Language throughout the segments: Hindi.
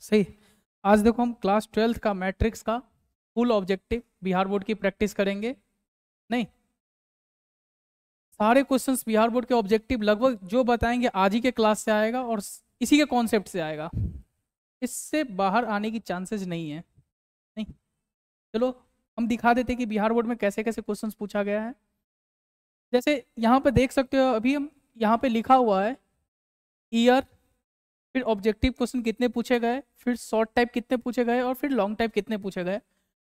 सही। आज देखो हम क्लास 12th का मैट्रिक्स का फुल ऑब्जेक्टिव बिहार बोर्ड की प्रैक्टिस करेंगे। नहीं, सारे क्वेश्चंस बिहार बोर्ड के ऑब्जेक्टिव लगभग जो बताएंगे आज ही के क्लास से आएगा और इसी के कॉन्सेप्ट से आएगा। इससे बाहर आने की चांसेस नहीं है। नहीं, चलो हम दिखा देते कि बिहार बोर्ड में कैसे कैसे क्वेश्चंस पूछा गया है। जैसे यहाँ पे देख सकते हो, अभी हम यहाँ पे लिखा हुआ है ईयर, फिर ऑब्जेक्टिव क्वेश्चन कितने पूछे गए, फिर शॉर्ट टाइप कितने पूछे गए और फिर लॉन्ग टाइप कितने पूछे गए।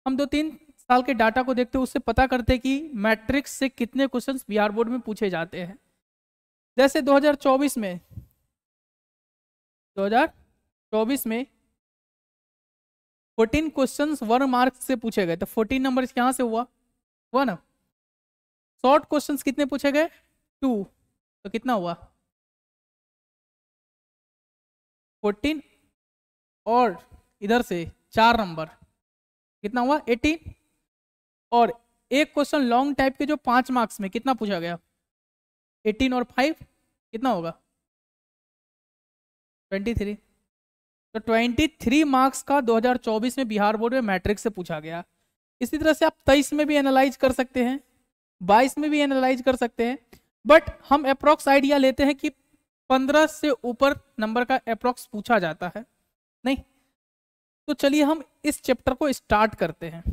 हम 2-3 साल के डाटा को देखते हैं, उससे पता करते हैं कि मैट्रिक्स से कितने क्वेश्चंस बिहार बोर्ड में पूछे जाते हैं। जैसे 2024 में 14 क्वेश्चंस 1 मार्क्स से पूछे गए, तो 14 नंबर कहाँ से हुआ? 1। शॉर्ट क्वेश्चंस कितने पूछे गए? 2, तो कितना हुआ? 14 और इधर से 4 नंबर कितना हुआ? 18। और एक क्वेश्चन लॉन्ग टाइप के जो 5 मार्क्स में कितना पूछा गया? 18 और 5 कितना होगा? 23। तो 23 मार्क्स का 2024 में बिहार बोर्ड में मैट्रिक्स से पूछा गया। इसी तरह से आप 23 में भी एनालाइज कर सकते हैं, 22 में भी एनालाइज कर सकते हैं, बट हम अप्रॉक्स आइडिया लेते हैं कि 15 से ऊपर नंबर का अप्रॉक्स पूछा जाता है। नहीं, तो चलिए हम इस चैप्टर को स्टार्ट करते हैं।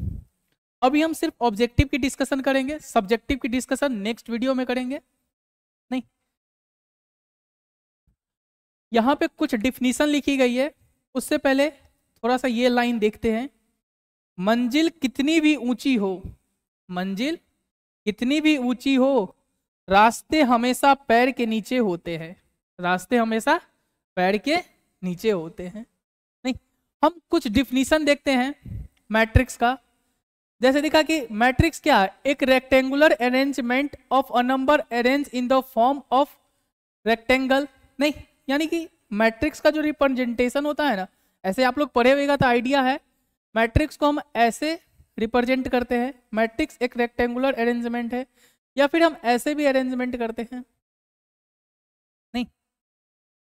अभी हम सिर्फ ऑब्जेक्टिव की डिस्कशन करेंगे, सब्जेक्टिव की डिस्कशन नेक्स्ट वीडियो में करेंगे। नहीं, यहाँ पे कुछ डिफिनीशन लिखी गई है, उससे पहले थोड़ा सा ये लाइन देखते हैं। मंजिल कितनी भी ऊंची हो, मंजिल कितनी भी ऊंची हो, रास्ते हमेशा पैर के नीचे होते हैं, रास्ते हमेशा पैर के नीचे होते हैं। नहीं, हम कुछ डिफिनीशन देखते हैं मैट्रिक्स का। जैसे देखा कि मैट्रिक्स क्या है? एक rectangular arrangement of a number arrange in the form of rectangle. नहीं, यानी कि मैट्रिक्स का जो रिप्रेजेंटेशन होता है ना, ऐसे आप लोग पढ़े हुएगा तो आइडिया है। मैट्रिक्स को हम ऐसे रिप्रेजेंट करते हैं, मैट्रिक्स एक रेक्टेंगुलर अरेंजमेंट है, या फिर हम ऐसे भी अरेंजमेंट करते हैं। नहीं,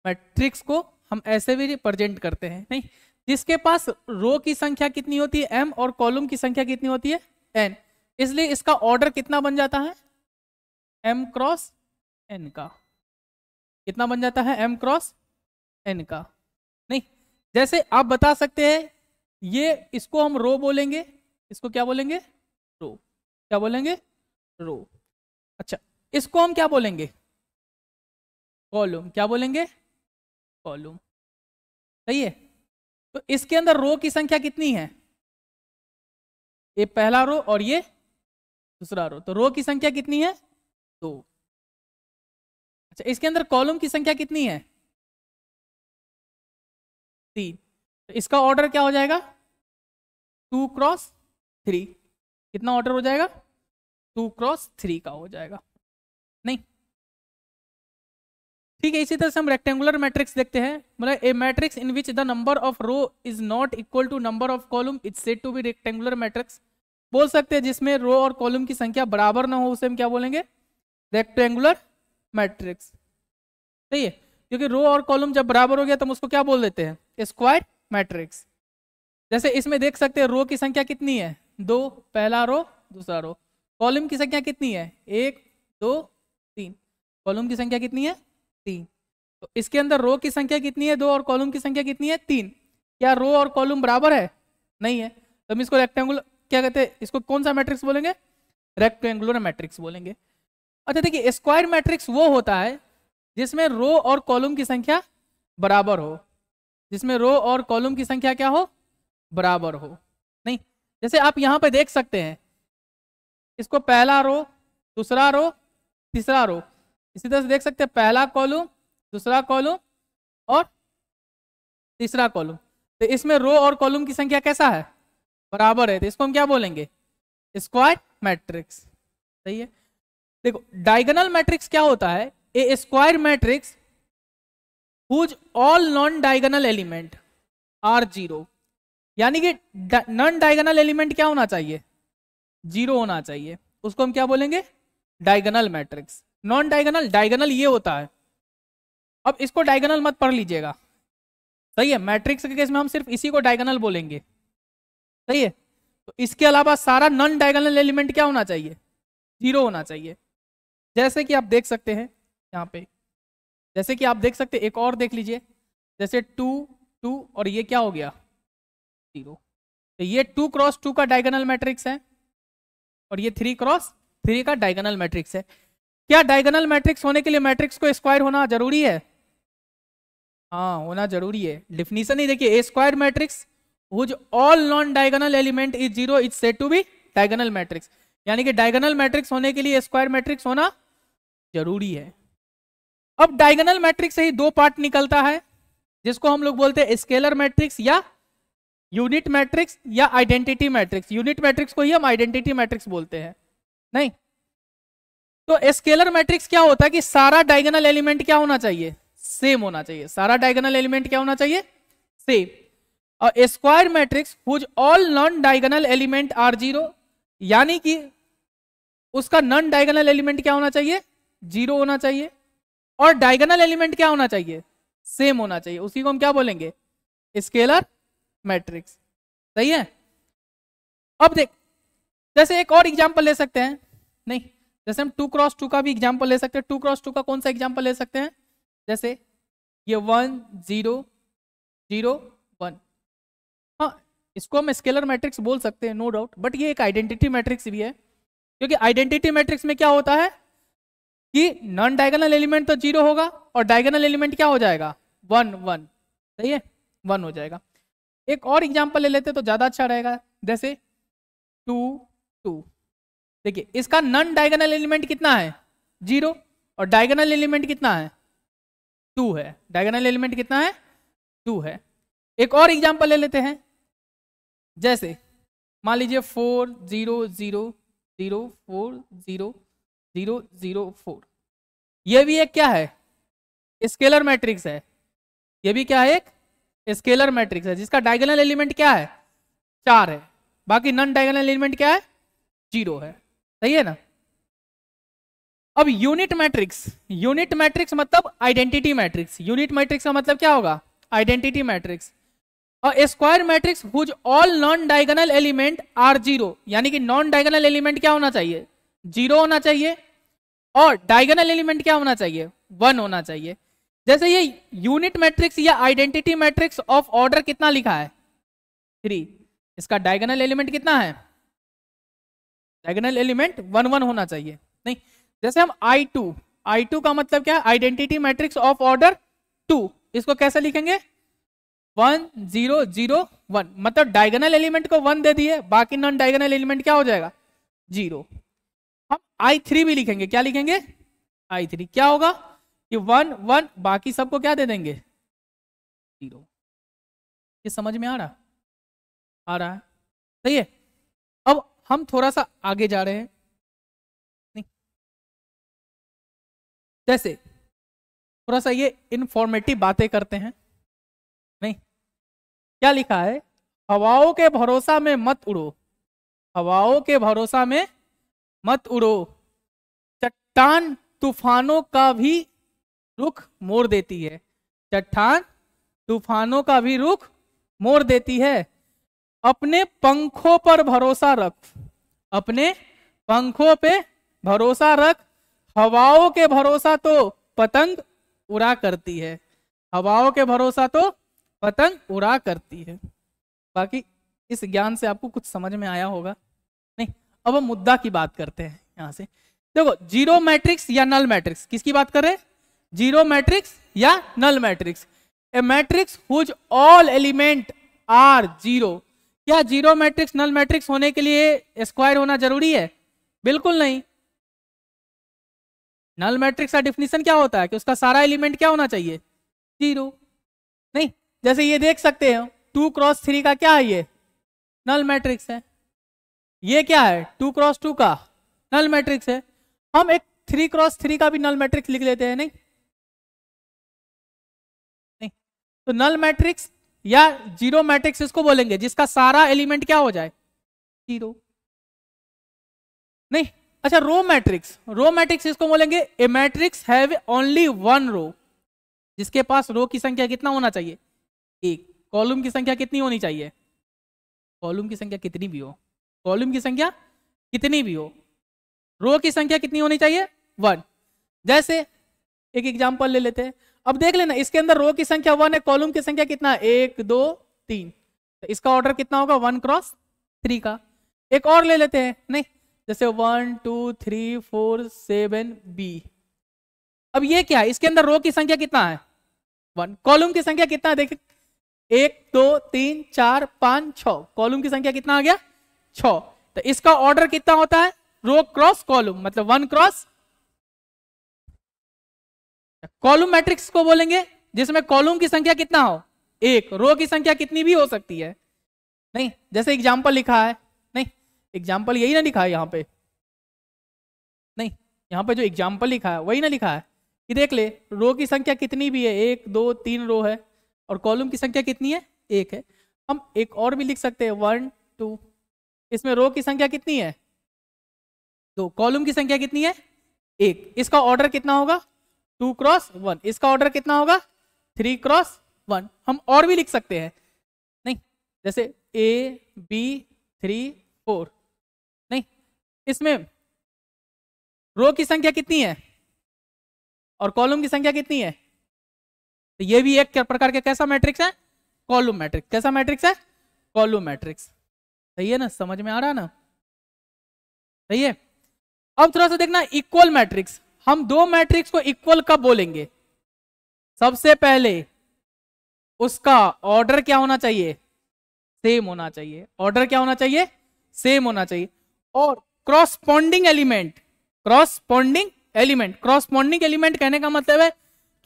मैट्रिक्स को हम ऐसे भी रिप्रेजेंट करते हैं। नहीं, जिसके पास रो की संख्या कितनी होती है? m, और कॉलम की संख्या कितनी होती है? n। इसलिए इसका ऑर्डर कितना बन जाता है? m क्रॉस n का। कितना बन जाता है? m क्रॉस n का। नहीं, जैसे आप बता सकते हैं ये, इसको हम रो बोलेंगे, इसको क्या बोलेंगे? रो। क्या बोलेंगे? रो। अच्छा, इसको हम क्या बोलेंगे? कॉलम। क्या बोलेंगे? कॉलम। सही है। तो इसके अंदर रो की संख्या कितनी है? ये पहला रो और ये दूसरा रो, तो रो की संख्या कितनी है? 2। अच्छा, इसके अंदर कॉलम की संख्या कितनी है? 3। तो इसका ऑर्डर क्या हो जाएगा? 2 क्रॉस 3। कितना ऑर्डर हो जाएगा? 2 क्रॉस 3 का हो जाएगा। नहीं, ठीक है। इसी तरह से हम रेक्टेंगुलर मैट्रिक्स देखते हैं। मतलब a matrix in which the number of row is not equal to number of column is said to be rectangular matrix. बोल सकते हैं जिसमें रो और कॉलम की संख्या बराबर ना हो, उसे हम क्या बोलेंगे? Rectangular matrix. सही है, क्योंकि रो और कॉलम जब बराबर हो गया तो हम उसको क्या बोल देते हैं? Square matrix. जैसे इसमें देख सकते हैं रो की संख्या कितनी है? 2, पहला रो दूसरा रो। कॉलम की संख्या कितनी है? 1 2 3। कॉलम की संख्या कितनी है? 3। तो इसके अंदर रो की संख्या कितनी है? 2, और कॉलम की संख्या कितनी है? 3। क्या रो और कॉलम बराबर है? नहीं है, तो हम इसको रेक्टेंगुलर क्या कहते हैं? इसको कौन सा मैट्रिक्स बोलेंगे? रेक्टेंगुलर मैट्रिक्स बोलेंगे। अच्छा देखिए, स्क्वायर मैट्रिक्स वो होता है जिसमें रो और कॉलम की संख्या बराबर हो, जिसमें रो और कॉलम की संख्या क्या हो? बराबर हो। नहीं, जैसे आप यहां पे देख सकते हैं, इसको पहला रो दूसरा रो तीसरा रो, इसी तरह से देख सकते हैं पहला कॉलम दूसरा कॉलम और तीसरा कॉलम। तो इसमें रो और कॉलम की संख्या कैसा है? बराबर है, तो इसको हम क्या बोलेंगे? Square matrix. सही है। देखो, डायगोनल मैट्रिक्स क्या होता है? A square matrix whose all non diagonal element are 0। यानी कि नॉन डायगोनल एलिमेंट क्या होना चाहिए? 0 होना चाहिए। उसको हम क्या बोलेंगे? Diagonal matrix. Non diagonal, diagonal ये होता है। अब इसको डायगोनल मत पढ़ लीजिएगा, सही है, मैट्रिक्स के केस में हम सिर्फ इसी को डायगोनल बोलेंगे। सही है, तो इसके अलावा सारा नॉन डायगोनल एलिमेंट क्या होना चाहिए, 0 होना चाहिए। जैसे कि आप देख सकते हैं यहाँ पे, जैसे कि आप देख सकते हैं, एक और देख लीजिए, जैसे 2 2 और ये क्या हो गया 0, तो ये 2 क्रॉस 2 का डायगोनल मैट्रिक्स है और ये 3 क्रॉस 3 का डायगोनल मैट्रिक्स है। क्या डायगोनल मैट्रिक्स होने के लिए मैट्रिक्स को स्क्वायर होना जरूरी है? हाँ, होना जरूरी है। डिफिनीशन ही देखिए, a square matrix which all non diagonal element is 0 is said to be diagonal matrix. यानी कि डायगोनल मैट्रिक्स होने के लिए स्क्वायर मैट्रिक्स होना जरूरी है। अब डायगोनल मैट्रिक्स से ही 2 पार्ट निकलता है, जिसको हम लोग बोलते हैं स्केलर मैट्रिक्स या यूनिट मैट्रिक्स या आइडेंटिटी मैट्रिक्स। यूनिट मैट्रिक्स को ही हम आइडेंटिटी मैट्रिक्स बोलते हैं। नहीं, तो स्केलर मैट्रिक्स क्या होता है कि सारा डायगोनल एलिमेंट क्या होना चाहिए, सेम होना चाहिए। सारा डायगोनल एलिमेंट क्या होना चाहिए, सेम। और square matrix which all non diagonal element are 0, यानी कि उसका नॉन डायगोनल एलिमेंट क्या होना चाहिए, 0 होना चाहिए, और डायगोनल एलिमेंट क्या होना चाहिए, सेम होना चाहिए। उसी को हम क्या बोलेंगे, स्केलर मैट्रिक्स। सही है। अब देख, जैसे एक और एग्जांपल ले सकते हैं, नहीं, जैसे हम 2 क्रॉस 2 का भी एग्जांपल ले सकते हैं। 2 क्रॉस 2 का कौन सा एग्जांपल ले सकते हैं, जैसे ये 1 0 0 1। हाँ, इसको हम स्केलर मैट्रिक्स बोल सकते हैं, नो डाउट, बट ये एक आइडेंटिटी मैट्रिक्स भी है, क्योंकि आइडेंटिटी मैट्रिक्स में क्या होता है कि नॉन डायगोनल एलिमेंट तो 0 होगा और डायगोनल एलिमेंट क्या हो जाएगा, 1 1। सही है, 1 हो जाएगा। एक और एग्जांपल ले लेते तो ज्यादा अच्छा रहेगा, जैसे 2 2। देखिए, इसका नॉन डायगोनल एलिमेंट कितना है, 0, और डायगोनल एलिमेंट कितना है, 2 है। डायगोनल एलिमेंट कितना है, 2 है। एक और एग्जांपल ले लेते हैं, जैसे मान लीजिए 4 0 0 0 4 0 0 0 4। ये भी एक क्या है, स्केलर मैट्रिक्स है। ये भी क्या है, एक स्केलर मैट्रिक्स है, जिसका डायगोनल एलिमेंट क्या है, 4 है। बाकी नॉन डायगोनल एलिमेंट क्या है, 0 है। सही है ना। अब यूनिट मैट्रिक्स, यूनिट मैट्रिक्स मतलब आइडेंटिटी मैट्रिक्स। यूनिट मैट्रिक्स का मतलब क्या होगा, आइडेंटिटी मैट्रिक्स। और square matrix which all non diagonal element are 0, यानी कि नॉन डायगोनल एलिमेंट क्या होना चाहिए, 0 होना चाहिए, और डायगोनल एलिमेंट क्या होना चाहिए, 1 होना चाहिए। जैसे ये यूनिट मैट्रिक्स या आइडेंटिटी मैट्रिक्स ऑफ ऑर्डर कितना लिखा है, 3, इसका डायगोनल एलिमेंट कितना है, डायगोनल एलिमेंट 1 1 होना चाहिए। नहीं, जैसे हम I2 का मतलब क्या है, आइडेंटिटी मैट्रिक्स ऑफ ऑर्डर 2, इसको कैसे लिखेंगे, 1 0 0 1, मतलब डायगोनल एलिमेंट को 1 दे दिए, बाकी नॉन डायगोनल एलिमेंट क्या हो जाएगा, 0। हम I3 भी लिखेंगे, क्या लिखेंगे, I3 क्या होगा कि 1 1, बाकी सबको क्या दे देंगे, 0। ये समझ में आ रहा है। सही है। अब हम थोड़ा सा आगे जा रहे हैं, नहीं, जैसे थोड़ा सा ये इंफॉर्मेटिव बातें करते हैं। नहीं, क्या लिखा है, हवाओं के भरोसा में मत उड़ो, हवाओं के भरोसा में मत उड़ो, चट्टान तूफानों का भी रुख मोड़ देती है, चट्टान तूफानों का भी रुख मोड़ देती है। अपने पंखों पर भरोसा रख, अपने पंखों पे भरोसा रख, हवाओं के भरोसा तो पतंग उड़ा करती है, हवाओं के भरोसा तो पतंग उड़ा करती है। बाकी इस ज्ञान से आपको कुछ समझ में आया होगा। नहीं, अब हम मुद्दा की बात करते हैं। यहां से देखो, जीरो मैट्रिक्स या नल मैट्रिक्स, किसकी बात कर रहे हैं, जीरो मैट्रिक्स या null matrix. A matrix whose all element are 0। क्या जीरो मैट्रिक्स नल मैट्रिक्स होने के लिए स्क्वायर होना जरूरी है, बिल्कुल नहीं। नल मैट्रिक्स का डिफिनीशन क्या होता है कि उसका सारा एलिमेंट क्या होना चाहिए, 0। नहीं, जैसे ये देख सकते हो 2 क्रॉस 3 का क्या है, ये नल मैट्रिक्स है। ये क्या है, 2 क्रॉस 2 का नल मैट्रिक्स है। हम एक 3 क्रॉस 3 का भी नल मैट्रिक्स लिख लेते हैं। नहीं, तो नल मैट्रिक्स या जीरो मैट्रिक्स इसको बोलेंगे जिसका सारा एलिमेंट क्या हो जाए, 0। नहीं, अच्छा, रो मैट्रिक्स, रो मैट्रिक्स इसको बोलेंगे ए मैट्रिक्स हैव ओनली 1 रो, जिसके पास रो की संख्या कितना होना चाहिए, एक। कॉलम की संख्या कितनी होनी चाहिए? कॉलम की संख्या कितनी भी हो, कॉलम की संख्या कितनी भी हो, रो की संख्या कितनी होनी चाहिए? 1। जैसे एक एग्जांपल ले लेते हैं, अब देख लेना इसके अंदर रो की संख्या 1 है, कॉलम की संख्या कितना है? 1 2 3, तो इसका ऑर्डर कितना होगा? 1 क्रॉस 3 का। एक और ले लेते हैं, नहीं जैसे 1 2 3 4 7 बी। अब ये क्या है? इसके अंदर रो की संख्या कितना है? 1। कॉलम की संख्या कितना है? देखिए 1 2 3 4 5 6, कॉलम की संख्या कितना आ गया? 6। तो इसका ऑर्डर कितना होता है? रो क्रॉस कॉलम, मतलब 1 क्रॉस। कॉलम मैट्रिक्स को बोलेंगे जिसमें कॉलम की संख्या कितना हो? 1, रो की संख्या कितनी भी हो सकती है। नहीं जैसे एग्जाम्पल लिखा है, नहीं एग्जाम्पल यही ना लिखा है यहाँ पे, नहीं यहाँ पे जो एग्जाम्पल लिखा है वही ना लिखा है कि देख ले रो की संख्या कितनी भी है, 1 2 3 रो है, और कॉलम की संख्या कितनी है? 1 है। हम एक और भी लिख सकते हैं 1 2, इसमें रो की संख्या कितनी है? 2, कॉलम की संख्या कितनी है? 1। इसका ऑर्डर कितना होगा? 2 क्रॉस 1। इसका ऑर्डर कितना होगा? 3 क्रॉस 1। हम और भी लिख सकते हैं, नहीं जैसे A B 3 4, नहीं इसमें रो की संख्या कितनी है और कॉलम की संख्या कितनी है? तो ये भी एक प्रकार का कैसा मैट्रिक्स है? Column matrix. कैसा मैट्रिक्स है? Column matrix. सही है ना? समझ में आ रहा है ना? सही है। अब थोड़ा सा देखना इक्वल मैट्रिक्स। हम दो मैट्रिक्स को इक्वल कब बोलेंगे? सबसे पहले उसका ऑर्डर क्या होना चाहिए? सेम होना चाहिए। ऑर्डर क्या होना चाहिए? सेम होना चाहिए। और corresponding element, corresponding element, corresponding element कहने का मतलब है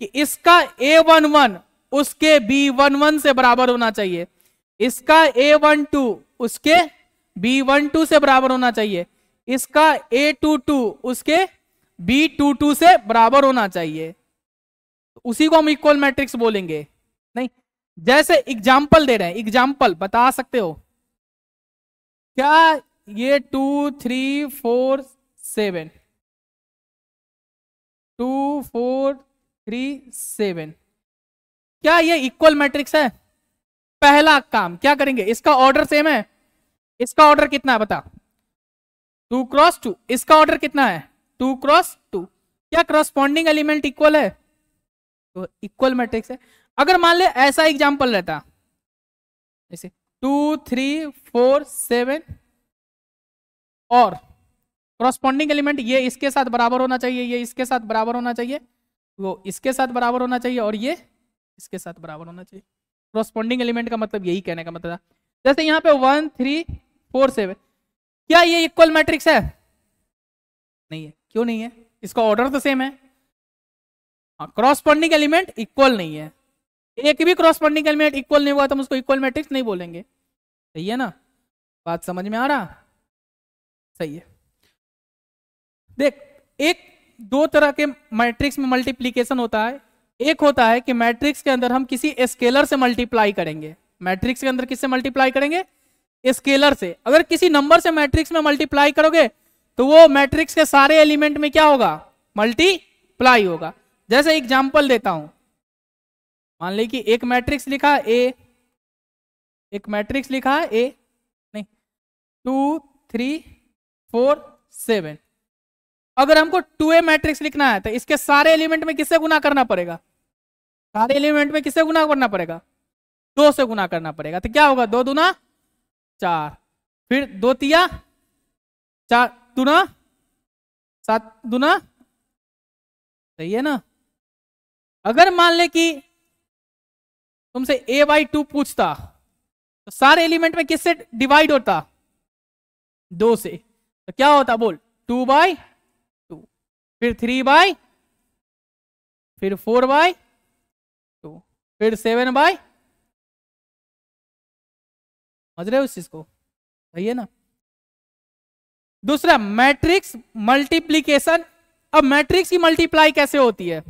कि इसका A11 उसके B11 से बराबर होना चाहिए, इसका A12 उसके B12 से बराबर होना चाहिए, इसका A22 उसके B22 से बराबर होना चाहिए। उसी को हम इक्वल मैट्रिक्स बोलेंगे। नहीं जैसे एग्जाम्पल दे रहे हैं, एग्जाम्पल बता सकते हो क्या? ये 2 3 4 7, 2 4 3 7, क्या ये इक्वल मैट्रिक्स है? पहला काम क्या करेंगे? इसका ऑर्डर सेम है। इसका ऑर्डर कितना है बता? 2 क्रॉस 2। इसका ऑर्डर कितना है? 2 क्रॉस 2। क्या क्रॉसपॉन्डिंग एलिमेंट इक्वल है? तो इक्वल मैट्रिक्स है। अगर मान ले ऐसा एग्जांपल रहता जैसे 2 3 4 7 और क्रॉसपॉन्डिंग एलिमेंट ये इसके साथ बराबर होना चाहिए, ये इसके साथ बराबर होना चाहिए, वो इसके साथ बराबर होना चाहिए, और ये इसके साथ बराबर होना चाहिए। क्रॉसपॉन्डिंग एलिमेंट का मतलब यही कहने का मतलब है। जैसे यहाँ पे 1 3 4 7, क्या ये इक्वल मैट्रिक्स है? नहीं है। क्यों नहीं है? इसका ऑर्डर तो सेम है। क्रॉसपॉन्डिंग एलिमेंट इक्वल नहीं है। एक भी क्रॉसपॉन्डिंग एलिमेंट इक्वल नहीं हुआ तो हम उसको इक्वल मैट्रिक्स नहीं बोलेंगे। सही है ना? बात समझ में आ रहा? सही है। देख एक दो तरह के मैट्रिक्स में मल्टीप्लीकेशन होता है। एक होता है कि मैट्रिक्स के अंदर हम किसी स्केलर से मल्टीप्लाई करेंगे। मैट्रिक्स के अंदर किससे मल्टीप्लाई करेंगे? स्केलर से। अगर किसी नंबर से मैट्रिक्स में मल्टीप्लाई करोगे तो वो मैट्रिक्स के सारे एलिमेंट में क्या होगा? मल्टीप्लाई होगा। जैसे एग्जांपल देता हूं, मान ली कि एक मैट्रिक्स लिखा है ए, एक मैट्रिक्स लिखा है ए, नहीं 2 3 4 7। अगर हमको 2A मैट्रिक्स लिखना है तो इसके सारे एलिमेंट में किससे गुना करना पड़ेगा? सारे एलिमेंट में किससे गुना करना पड़ेगा? 2 से गुना करना पड़ेगा। तो क्या होगा? 2 दूना 4, फिर 2 तिया 4 दूना 7 दूना। सही है ना? अगर मान ले कि तुमसे A/2 पूछता तो सारे एलिमेंट में किससे डिवाइड होता? 2 से। तो क्या होता? बोल 2/2, फिर 3/, फिर 4/2, फिर 7/। समझ रहे हो इस चीज को? सही है ना? दूसरा मैट्रिक्स मल्टीप्लीकेशन। अब मैट्रिक्स की मल्टीप्लाई कैसे होती है?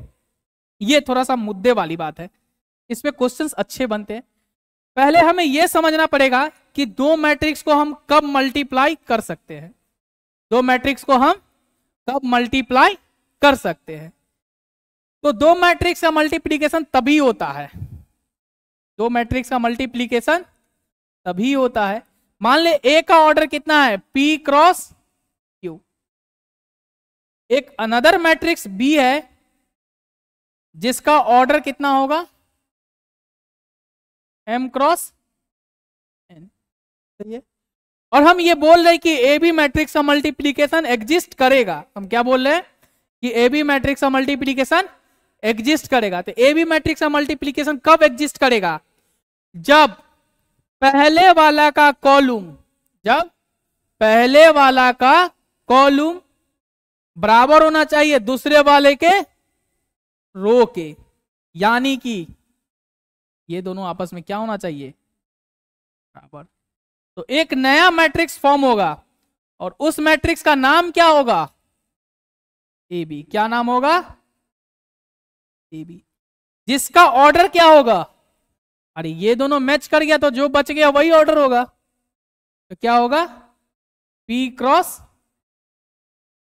ये थोड़ा सा मुद्दे वाली बात है, इसमें क्वेश्चंस अच्छे बनते हैं। पहले हमें यह समझना पड़ेगा कि दो मैट्रिक्स को हम कब मल्टीप्लाई कर सकते हैं। दो मैट्रिक्स को हम कब मल्टीप्लाई कर सकते हैं? तो दो मैट्रिक्स का मल्टीप्लीकेशन तभी होता है दो मैट्रिक्स का मल्टीप्लीकेशन तभी होता है। मान ले ए का ऑर्डर कितना है, पी क्रॉस क्यू। एक अनदर मैट्रिक्स बी है जिसका ऑर्डर कितना होगा, एम क्रॉस एन। सही है। और हम ये बोल रहे हैं कि ए बी मैट्रिक्स का मल्टीप्लीकेशन एग्जिस्ट करेगा। हम क्या बोल रहे हैं कि ए बी मैट्रिक्स का मल्टीप्लीकेशन एग्जिस्ट करेगा। तो ए बी मैट्रिक्स का मल्टीप्लीकेशन कब एग्जिस्ट करेगा, जब पहले वाला का कॉलम, जब पहले वाला का कॉलम बराबर होना चाहिए दूसरे वाले के रो के, यानी कि ये दोनों आपस में क्या होना चाहिए, बराबर। तो एक नया मैट्रिक्स फॉर्म होगा और उस मैट्रिक्स का नाम क्या होगा, ए बी। क्या नाम होगा, ए बी, जिसका ऑर्डर क्या होगा, अरे ये दोनों मैच कर गया तो जो बच गया वही ऑर्डर होगा। तो क्या होगा, पी क्रॉस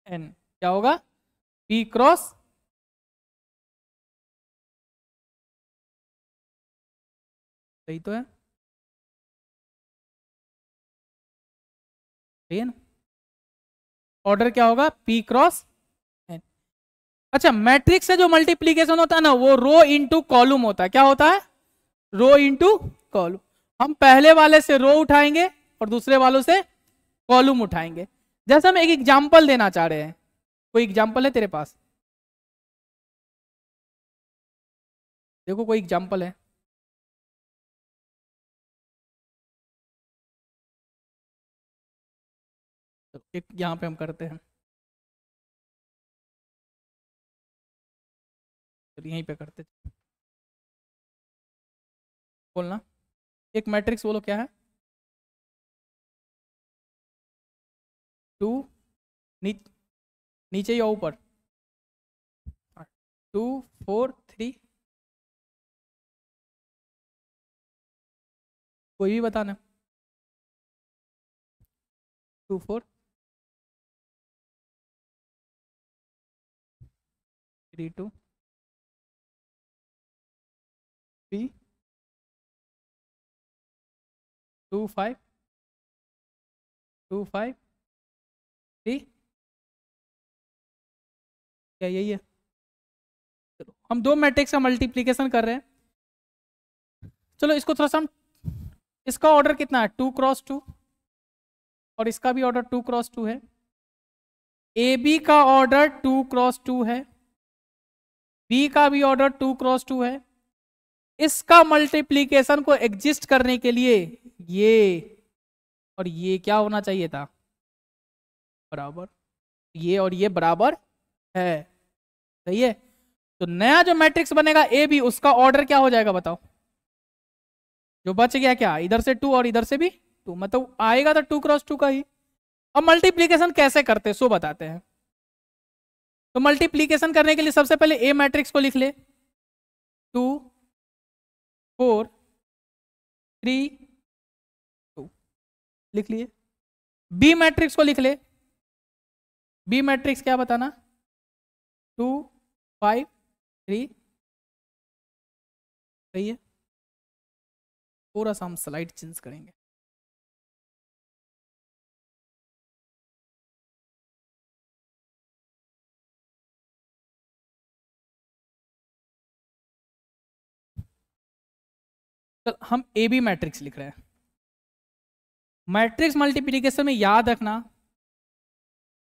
एन। क्या होगा, पी क्रॉस, सही तो है, सही है ना। ऑर्डर क्या होगा, पी क्रॉस एन। अच्छा, मैट्रिक्स से जो मल्टीप्लीकेशन होता है ना, वो रो इंटू कॉलम होता है। क्या होता है, रो इंटू कॉलम। हम पहले वाले से रो उठाएंगे और दूसरे वालों से कॉलम उठाएंगे। जैसे हम एक एग्जांपल देना चाह रहे हैं, कोई एग्जांपल है तेरे पास, देखो कोई एग्जांपल है। तो एक यहां पे हम करते हैं, तो यहीं पे करते हैं। बोलना, एक मैट्रिक्स बोलो क्या है, 2 नीचे या ऊपर, 2 4 3, कोई भी बताना, 2 4 3 2 3 2 5 2 5 3। क्या यही है, चलो हम दो मैट्रिक्स का मल्टीप्लीकेशन कर रहे हैं। चलो इसको थोड़ा सा हम, इसका ऑर्डर कितना है, 2 क्रॉस 2, और इसका भी ऑर्डर 2 क्रॉस 2 है। ए बी का ऑर्डर 2 क्रॉस 2 है, बी का भी ऑर्डर 2 क्रॉस 2 है। इसका मल्टीप्लीकेशन को एग्जिस्ट करने के लिए ये और ये क्या होना चाहिए था, बराबर। ये और ये बराबर है, सही है। तो नया जो मैट्रिक्स बनेगा ए बी, उसका ऑर्डर क्या हो जाएगा बताओ, जो बच गया क्या, इधर से 2 और इधर से भी 2, मतलब आएगा तो 2 क्रॉस 2 का ही। अब मल्टीप्लीकेशन कैसे करते हैं सो बताते हैं। तो मल्टीप्लीकेशन करने के लिए सबसे पहले ए मैट्रिक्स को लिख ले, 2 4 3 2, लिख लिए। बी मैट्रिक्स को लिख ले, बी मैट्रिक्स क्या बताना, 2 5 3, सही है। थोड़ा सा हम स्लाइड चेंज करेंगे, चल हम ए बी मैट्रिक्स लिख रहे हैं। मैट्रिक्स मल्टीप्लिकेशन में याद रखना,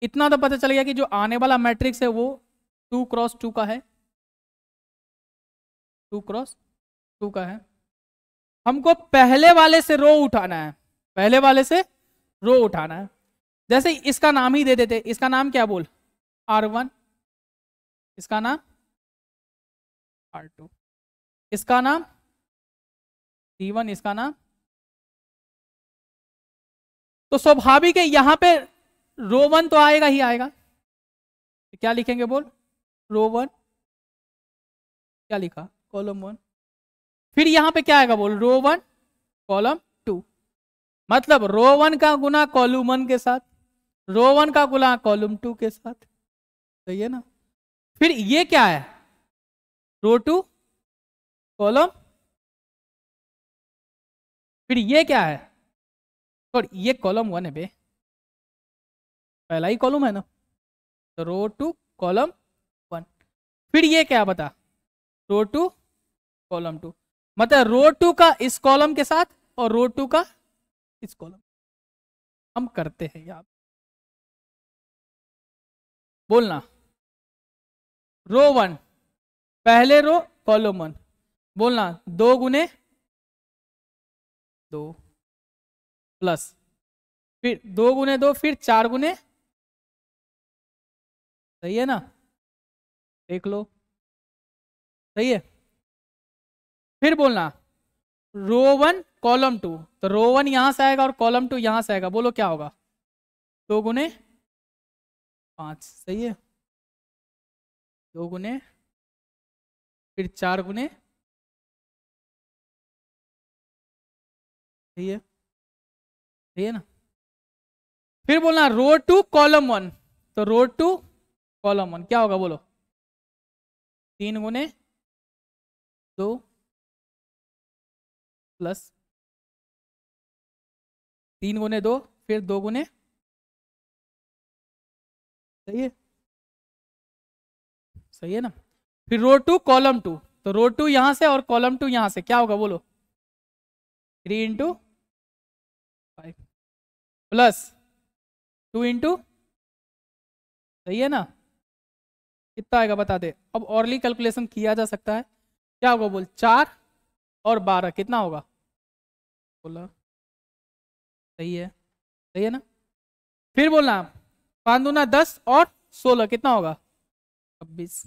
इतना तो पता चल गया कि जो आने वाला मैट्रिक्स है वो 2 क्रॉस 2 का है, 2 क्रॉस 2 का है। हमको पहले वाले से रो उठाना है, पहले वाले से रो उठाना है। जैसे इसका नाम ही दे देते, इसका नाम क्या बोल, R1, इसका नाम R2, इसका नाम C1, इसका नाम। तो स्वाभाविक है यहां पे रो 1 तो आएगा ही आएगा। तो क्या लिखेंगे बोल, रो 1, क्या लिखा, कॉलम 1। फिर यहां पे क्या आएगा बोल, रो 1 कॉलम 2, मतलब रो 1 का गुना कॉलम 1 के साथ, रो 1 का गुना कॉलम 2 के साथ, सही है ना। फिर ये क्या है, रो 2 कॉलम फिर ये क्या है, और ये कॉलम 1 है बे, पहला ही कॉलम है ना, तो रो टू कॉलम 1। फिर ये क्या बता, रो टू कॉलम 2, मतलब रो 2 का इस कॉलम के साथ और रो 2 का इस कॉलम। हम करते हैं यार, बोलना रो 1 पहले रो कॉलम 1, बोलना 2 गुने 2 प्लस फिर 2 गुने 2 फिर 4 गुने, सही है ना, देख लो सही है। फिर बोलना रो 1 कॉलम 2, तो रो 1 यहां से आएगा और कॉलम 2 यहां से आएगा, बोलो क्या होगा, 2 गुने 5, सही है, 2 गुने फिर 4 गुने, सही है, सही है ना। फिर बोलना रो 2 कॉलम 1, तो रो 2 कॉलम 1 क्या होगा बोलो, 3 गुने 2 प्लस 3 गुने 2 फिर 2 गुने, सही है, सही है ना। फिर रो 2 कॉलम 2, तो रो 2 यहां से और कॉलम 2 यहां से क्या होगा बोलो, 3 × 5 प्लस 2 × सही है ना, कितना आएगा बता दे। अब औरली कैलकुलेशन किया जा सकता है, क्या होगा बोल, 4 और 12 कितना होगा, बोला सही है, सही है ना। फिर बोलना 5 दूना 10 और 16 कितना होगा 26।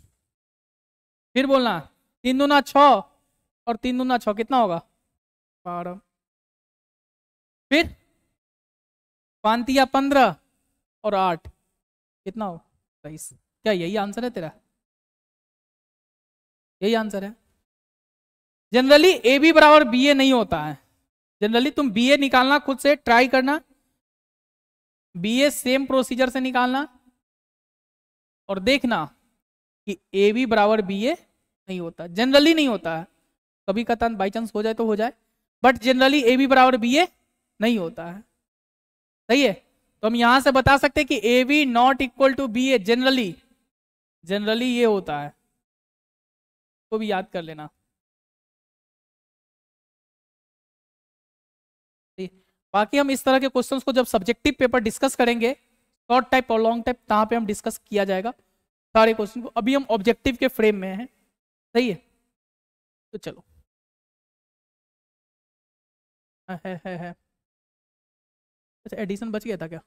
फिर बोलना 3 दूना 6 और 3 दूना 6 कितना होगा 12। फिर 5 या 15 और 8 कितना हो 23। क्या यही आंसर है तेरा, यही आंसर है। जनरली ए बी बराबर बी ए नहीं होता है, जनरली तुम बी ए निकालना खुद से ट्राई करना, बी ए सेम प्रोसीजर से निकालना और देखना कि ए बी बराबर बी ए नहीं होता, जनरली नहीं होता है, कभी कतन बाई चांस हो जाए तो हो जाए, बट जनरली ए बी बराबर बी ए नहीं होता है, सही है। तो हम यहां से बता सकते हैं कि A B not equal to B A, generally, generally ये होता है, तो भी याद कर लेना। बाकी हम इस तरह के क्वेश्चंस को जब सब्जेक्टिव पेपर डिस्कस करेंगे, शॉर्ट टाइप और लॉन्ग टाइप, तहां पे हम डिस्कस किया जाएगा सारे क्वेश्चन को, अभी हम ऑब्जेक्टिव के फ्रेम में हैं, सही है। तो चलो है। अच्छा एडिशन बच गया था क्या,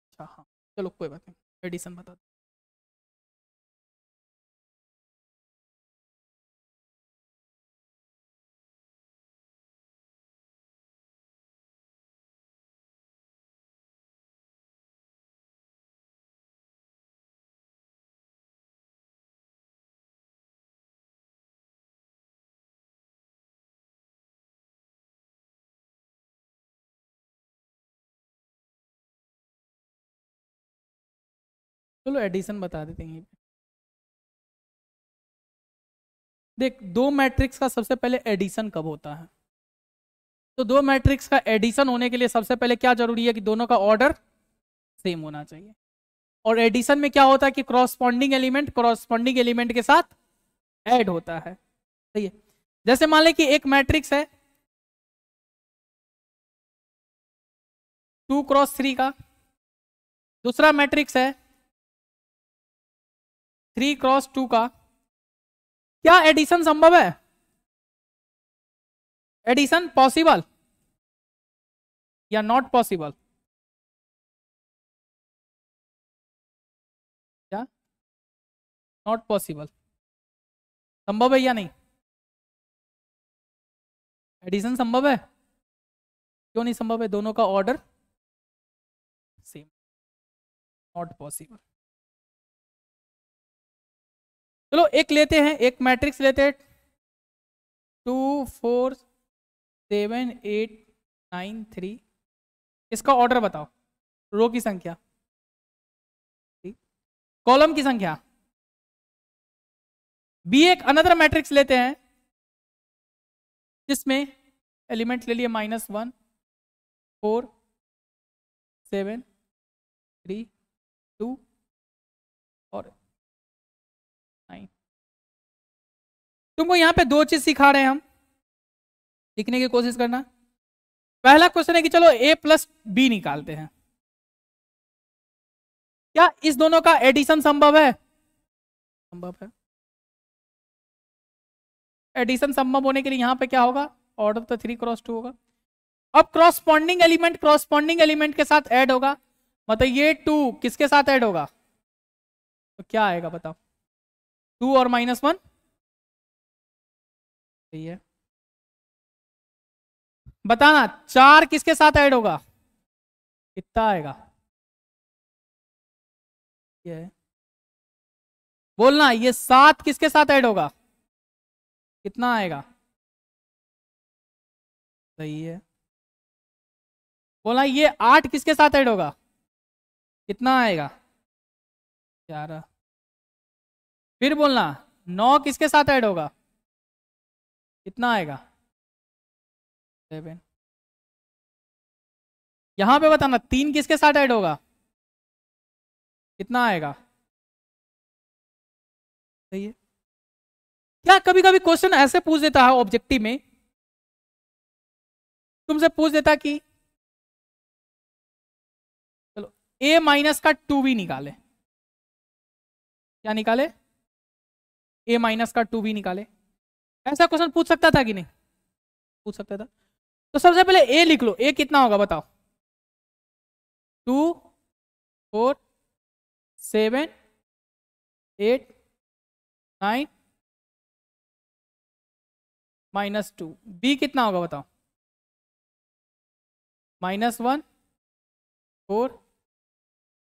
अच्छा हाँ, चलो कोई बात नहीं, एडिशन बता दो। चलो एडिशन बता देते हैं। देख, दो मैट्रिक्स का सबसे पहले एडिशन कब होता है, तो दो मैट्रिक्स का एडिशन होने के लिए सबसे पहले क्या जरूरी है कि दोनों का ऑर्डर सेम होना चाहिए, और एडिशन में क्या होता है कि कॉरस्पॉन्डिंग एलिमेंट के साथ ऐड होता है, सही है। जैसे मान लें कि एक मैट्रिक्स है 2 × 3 का, दूसरा मैट्रिक्स है 3 × 2 का, क्या एडिशन संभव है, एडिशन पॉसिबल या नॉट पॉसिबल, क्या नॉट पॉसिबल, संभव है या नहीं, एडिशन संभव है, क्यों नहीं संभव है, दोनों का ऑर्डर सेम, नॉट पॉसिबल। चलो एक लेते हैं, एक मैट्रिक्स लेते हैं 2 4 7 8 9 3, इसका ऑर्डर बताओ, रो की संख्या, कॉलम की संख्या। बी एक अनदर मैट्रिक्स लेते हैं जिसमें एलिमेंट ले लिए -1 4 7 3 2 और 9। तुमको यहाँ पे दो चीज सिखा रहे हैं हम, लिखने की कोशिश करना। पहला क्वेश्चन है कि चलो a प्लस बी निकालते हैं। क्या इस दोनों का एडिशन संभव है? संभव है। एडिशन संभव होने के लिए यहां पे क्या होगा? ऑर्डर तो 3 क्रॉस 2 होगा। अब क्रॉसपॉन्डिंग एलिमेंट के साथ ऐड होगा, मतलब ये 2 किसके साथ ऐड होगा? तो क्या आएगा बताओ? 2 और -1 सही है। बताना 4 किसके साथ ऐड होगा? कितना आएगा? ये बोलना, ये 7 किसके साथ ऐड होगा? कितना आएगा? सही है। बोला ये 8 किसके साथ ऐड होगा? कितना आएगा? 11। फिर बोलना 9 किसके साथ ऐड होगा? कितना आएगा? 7। यहां पे बताना 3 किसके साथ ऐड होगा? कितना आएगा? सही है। क्या कभी कभी क्वेश्चन ऐसे पूछ देता है ऑब्जेक्टिव में, तुमसे पूछ देता कि चलो a माइनस का 2b निकाले। क्या निकाले? a माइनस का 2b निकाले। ऐसा क्वेश्चन पूछ सकता था कि नहीं? पूछ सकता था। तो सबसे पहले a लिख लो। a कितना होगा बताओ? 2 4 7 8 9 -2। b कितना होगा बताओ? -1 4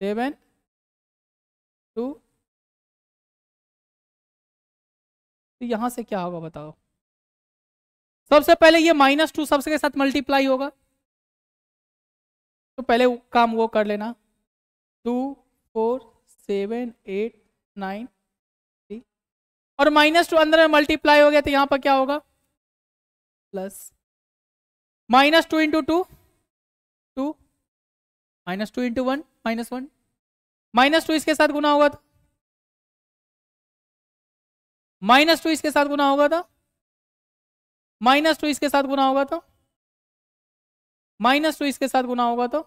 7 2। तो यहां से क्या होगा बताओ? सबसे पहले ये -2 सबसे के साथ मल्टीप्लाई होगा, तो पहले काम वो कर लेना। 2 4 7 8 9 3 और -2 अंदर में मल्टीप्लाई हो गया, तो यहां पर क्या होगा? प्लस -2 इंटू 2 2 -2 इंटू 1 -1 -2 इसके साथ गुना होगा तो -2 इसके साथ गुना होगा तो -2 इसके साथ गुना होगा तो -2 इसके साथ गुना होगा तो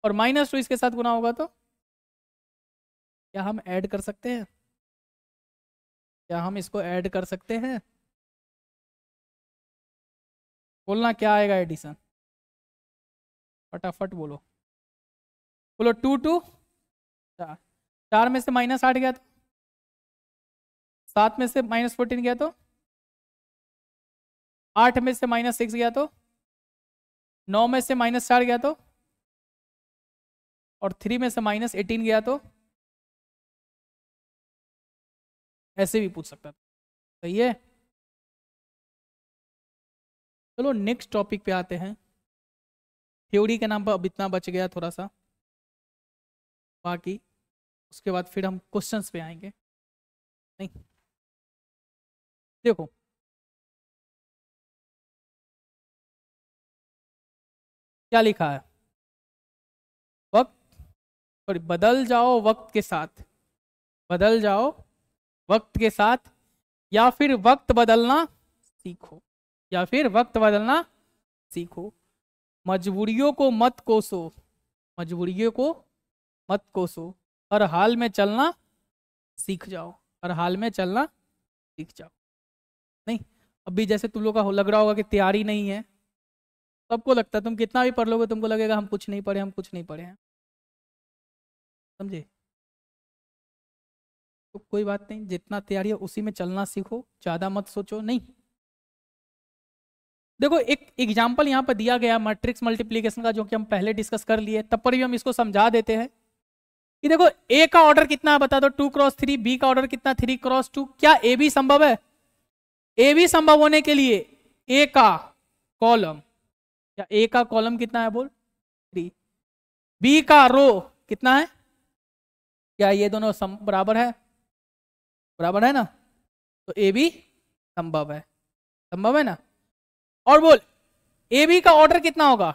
और -2 इसके साथ गुना होगा तो क्या हम ऐड कर सकते हैं? क्या हम इसको ऐड कर सकते हैं? बोलना क्या आएगा एडिशन? फटाफट बोलो। बोलो 2 2 4। 4 में से -8 गया तो 7 में से -14 गया तो 8 में से -6 गया तो 9 में से -4 गया तो और 3 में से -18 गया तो ऐसे भी पूछ सकता था। सही है। चलो नेक्स्ट टॉपिक पे आते हैं। थ्योरी के नाम पर अब इतना बच गया थोड़ा सा, बाकी उसके बाद फिर हम क्वेश्चंस पे आएंगे। नहीं देखो, क्या लिखा है? वक्त, सॉरी, बदल जाओ वक्त के साथ, बदल जाओ वक्त के साथ, या फिर वक्त बदलना सीखो, या फिर वक्त बदलना सीखो। मजबूरियों को मत कोसो, मजबूरियों को मत कोसो, हर हाल में चलना सीख जाओ, हर हाल में चलना सीख जाओ। नहीं, अभी जैसे तुम लोग का लग रहा होगा कि तैयारी नहीं है, सबको लगता है, तुम कितना भी पढ़ लोगे तुमको लगेगा हम कुछ नहीं पढ़े, हम कुछ नहीं पढ़े हैं। समझे? तो कोई बात नहीं, जितना तैयारी है उसी में चलना सीखो, ज्यादा मत सोचो। नहीं देखो, एक एग्जाम्पल यहाँ पर दिया गया मैट्रिक्स मल्टीप्लीकेशन का, जो कि हम पहले डिस्कस कर लिए, तब पर भी हम इसको समझा देते हैं कि देखो ए का ऑर्डर कितना है बता दो? 2 क्रॉस 3। बी का ऑर्डर कितना? 3 क्रॉस 2। क्या ए भी संभव है? ए भी संभव होने के लिए ए का कॉलम, या ए का कॉलम कितना है बोल? 3। बी का रो कितना है? क्या ये दोनों बराबर है? बराबर है ना? तो ए भी संभव है, संभव है ना? और बोल ए बी का ऑर्डर कितना होगा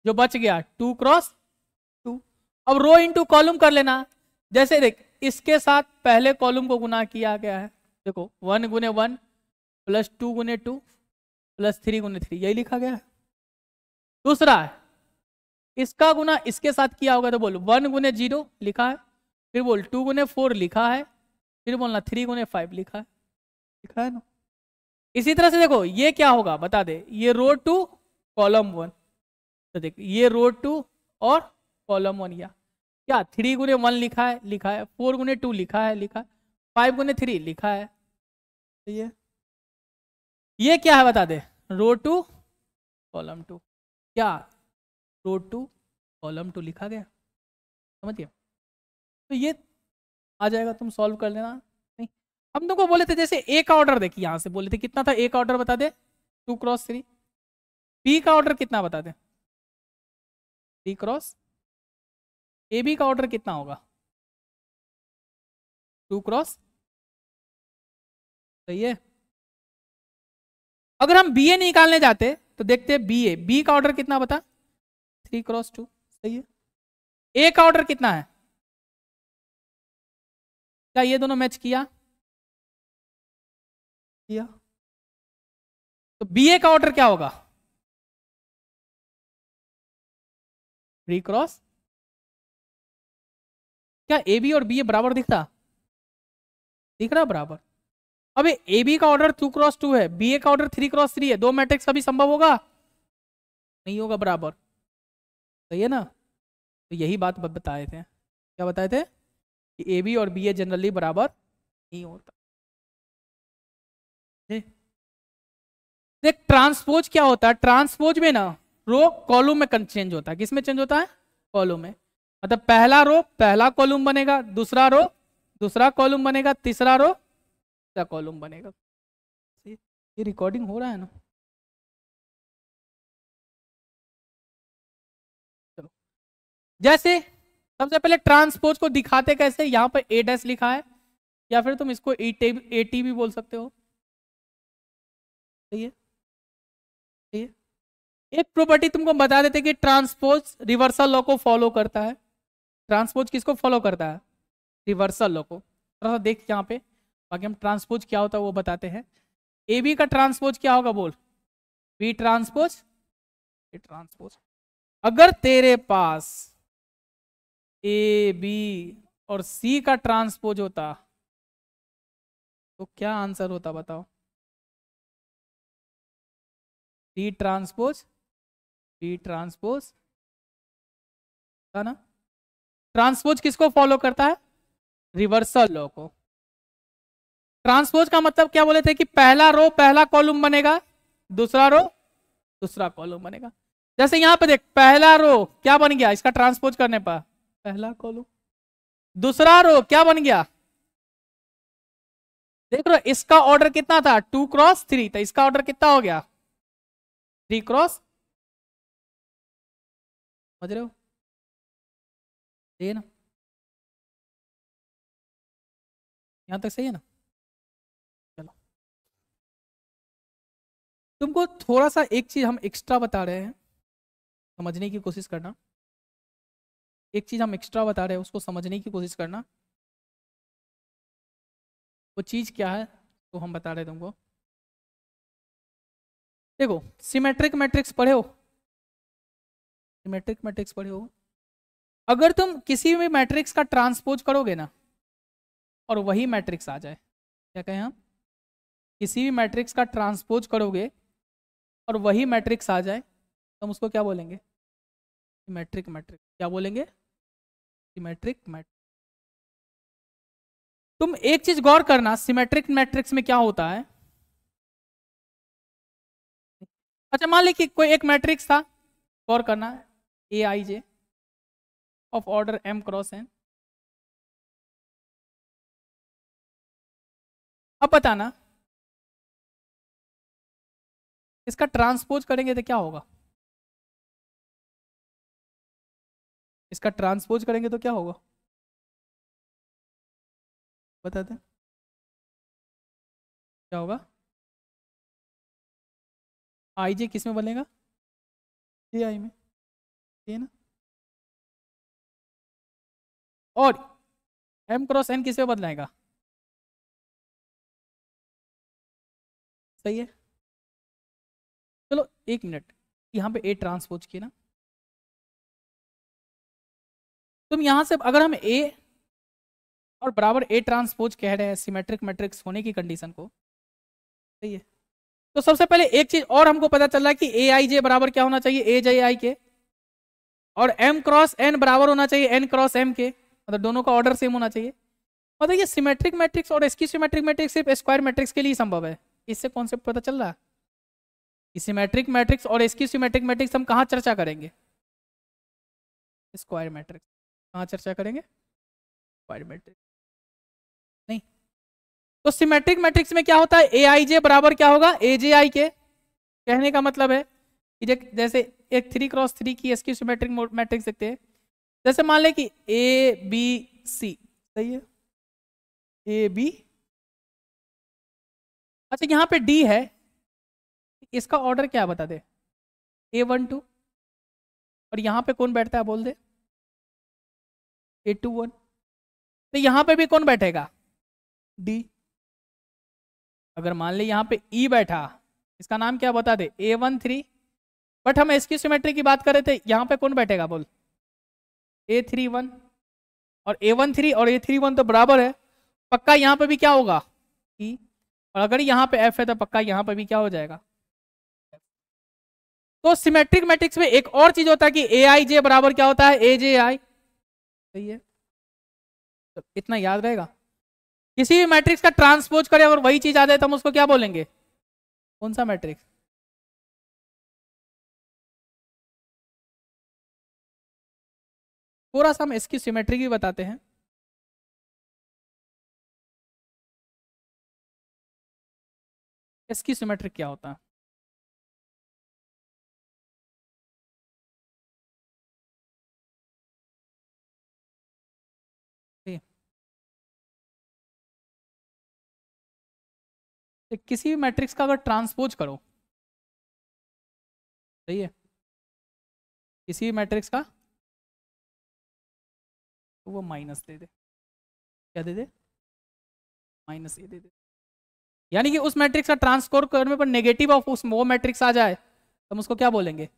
जो बच गया, 2x2। अब रो इंटू कॉलम कर लेना। जैसे देख इसके साथ पहले कॉलम को गुना किया गया है, देखो 1 गुने 1 प्लस 2 गुने 2 प्लस 3 गुने 3, यही लिखा गया है। दूसरा है इसका गुना इसके साथ किया होगा, तो बोल 1 गुने 0 लिखा है, फिर बोल 2 गुने 4 लिखा है, फिर बोलना 3 गुने 5 लिखा है ना। इसी तरह से देखो ये क्या होगा बता दे, ये रो 2 कॉलम 1, तो देख ये रो 2 और कॉलम 1, या क्या 3 गुने 1 लिखा है, 4 गुने 2 लिखा है, 5 गुने 3 लिखा है। तो ये क्या है बता दे, रो 2 कॉलम 2, क्या रो 2 कॉलम 2 लिखा गया, समझ गया। तो ये आ जाएगा, तुम सॉल्व कर लेना। नहीं हम तुमको बोले थे जैसे ए का ऑर्डर देखिए, यहां से बोले थे कितना था, ए का ऑर्डर बता दे 2x3, बी का ऑर्डर कितना बता दे 3x, ए बी का ऑर्डर कितना होगा 2x, सही है। अगर हम बी ए निकालने जाते तो देखते बी ए, बी का ऑर्डर कितना बता 3x2, सही है। ए का ऑर्डर कितना है, क्या ये दोनों मैच किया, तो बी ए का ऑर्डर क्या होगा 3x, क्या ए बी और बी ए बराबर दिख रहा बराबर। अब ए बी का ऑर्डर 2x2 है, बी ए का ऑर्डर 3x3 है, दो मैट्रिक्स कभी संभव होगा, नहीं होगा बराबर, सही है ना। तो यही बात बताए थे, क्या बताए थे कि ए बी और बी ए जनरली बराबर नहीं होता। देख ट्रांसपोज क्या होता है, ट्रांसपोज में ना रो कॉलम में चेंज होता है, किस में चेंज होता है, कॉलम में। मतलब पहला रो पहला कॉलम बनेगा, दूसरा रो दूसरा कॉलम बनेगा, तीसरा रो तीसरा कॉलम बनेगा। ये रिकॉर्डिंग हो रहा है ना, चलो। जैसे सबसे पहले ट्रांसपोज को दिखाते कैसे, यहाँ पर ए डैश लिखा है, या फिर तुम इसको ए टी भी बोल सकते हो, सही है। एक प्रॉपर्टी तुमको बता देते कि ट्रांसपोज रिवर्सल लॉ को फॉलो करता है। ट्रांसपोज किसको फॉलो करता है, रिवर्सल लॉ को। थोड़ा सा देख यहाँ पे, बाकी हम ट्रांसपोज क्या होता है वो बताते हैं। ए बी का ट्रांसपोज क्या होगा बोल, बी ट्रांसपोज ए ट्रांसपोज। अगर तेरे पास ए बी और सी का ट्रांसपोज होता तो क्या आंसर होता बताओ, डी ट्रांसपोज डी ट्रांसपोज था ना। ट्रांसपोज किसको फॉलो करता है, रिवर्सल लॉ को। ट्रांसपोज का मतलब क्या बोले थे कि पहला रो पहला कॉलम बनेगा, दूसरा रो दूसरा कॉलम बनेगा। जैसे यहां पे देख पहला रो क्या बन गया इसका ट्रांसपोज करने पर पहला कॉलम, दूसरा रो क्या बन गया, देख रहे हो इसका ऑर्डर कितना था 2x3, तो इसका ऑर्डर कितना हो गया 3x, समझ रहे हो, सही है ना, यहां तक सही है ना। चलो तुमको थोड़ा सा एक चीज हम एक्स्ट्रा बता रहे हैं, समझने की कोशिश करना। एक चीज हम एक्स्ट्रा बता रहे हैं उसको समझने की कोशिश करना। वो चीज क्या है तो हम बता रहे हैं तुमको। देखो सिमेट्रिक मैट्रिक्स पढ़े हो, सिमेट्रिक मैट्रिक्स पढ़े हो। अगर तुम किसी भी मैट्रिक्स का ट्रांसपोज करोगे ना और वही मैट्रिक्स आ जाए, क्या कहें हम, किसी भी मैट्रिक्स का ट्रांसपोज करोगे और वही मैट्रिक्स आ जाए तो हम उसको क्या बोलेंगे, सिमेट्रिक मैट्रिक्स। क्या बोलेंगे, सिमेट्रिक मैट्रिक्स। तुम एक चीज गौर करना, सिमेट्रिक मैट्रिक्स में क्या होता है। अच्छा मान ली कि कोई एक मैट्रिक्स था, गौर करना, a I j of order m cross n। अब बताना इसका ट्रांसपोज करेंगे तो क्या होगा, इसका ट्रांसपोज करेंगे तो क्या होगा बता दें, क्या होगा, आई जे किस में बनेगा, ए आई में, ये ना। और एम क्रॉस एन किस में बदलाएगा, सही है। चलो एक मिनट, यहाँ पे ए ट्रांसपोज किया ना, तुम यहां से अगर हम ए और बराबर ए ट्रांसपोज कह रहे हैं सिमेट्रिक मैट्रिक्स होने की कंडीशन को, सही है। तो सबसे पहले एक चीज और हमको पता चल रहा है कि ए आई जे बराबर क्या होना चाहिए, ए जे आई के, और एम क्रॉस एन बराबर होना चाहिए एन क्रॉस एम के, मतलब दोनों का ऑर्डर सेम होना चाहिए। मतलब ये सिमेट्रिक मैट्रिक्स और स्क्यू सिमेट्रिक मैट्रिक्स सिर्फ स्क्वायर मैट्रिक्स के लिए संभव है। इससे कॉन्सेप्ट पता चल रहा है कि सिमेट्रिक मैट्रिक्स और स्क्यू सिमेट्रिक मैट्रिक्स हम कहाँ चर्चा करेंगे, स्क्वायर मैट्रिक्स। कहाँ चर्चा करेंगे, स्क्वायर मैट्रिक्स नहीं। तो सिमेट्रिक मैट्रिक्स में क्या होता है, ए आई जे बराबर क्या होगा, ए जे आई के। कहने का मतलब है कि जैसे एक 3x3 की स्क्यू सिमेट्रिक मैट्रिक्स देखते हैं, जैसे मान लें कि ए बी सी, सही है, ए बी, अच्छा यहाँ पे डी है, इसका ऑर्डर क्या बता दे, A12, और यहाँ पे कौन बैठता है बोल दे, A21, तो यहाँ पे भी कौन बैठेगा, डी। अगर मान ले यहाँ पे E बैठा, इसका नाम क्या बता दे, A13, बट हम स्क्यू सिमेट्री की बात कर रहे थे, यहाँ पे कौन बैठेगा बोल, A31, और A13 और A31 तो बराबर है, पक्का यहाँ पे भी क्या होगा E, और अगर यहाँ पे F है तो पक्का यहाँ पे भी क्या हो जाएगा। तो सिमेट्रिक मैट्रिक्स में एक और चीज होता है कि ए आई जे बराबर क्या होता है, ए जे आई, सही है। तो इतना याद रहेगा, किसी भी मैट्रिक्स का ट्रांसपोज करें अगर वही चीज आ जाए तो हम उसको क्या बोलेंगे, कौन सा मैट्रिक्स। थोड़ा सा हम इसकी सिमेट्री भी बताते हैं। इसकी सिमेट्री क्या होता है, किसी भी मैट्रिक्स का अगर ट्रांसपोज करो, सही है, किसी भी मैट्रिक्स का, तो वो माइनस दे दे, क्या दे दे, माइनस ए दे दे। यानी कि उस मैट्रिक्स का ट्रांसपोज करने पर नेगेटिव ऑफ उस वो मैट्रिक्स आ जाए तो हम उसको क्या बोलेंगे,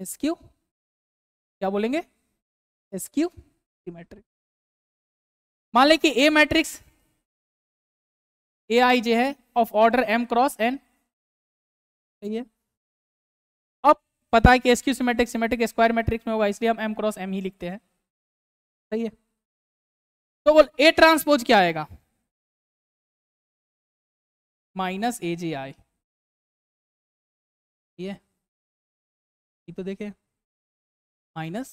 एसक्यू, क्या बोलेंगे, एसक्यू सिमेट्रिक। मान ले कि ए मैट्रिक्स ए आई जे है of order M cross N, सही है। अब पता है कि skew symmetric symmetric square matrix में होगा, इसलिए हम एम क्रॉस एम ही लिखते हैं, सही है। तो बोल ए ट्रांसपोज क्या आएगा, माइनस ए जे आई, ये तो देखे माइनस,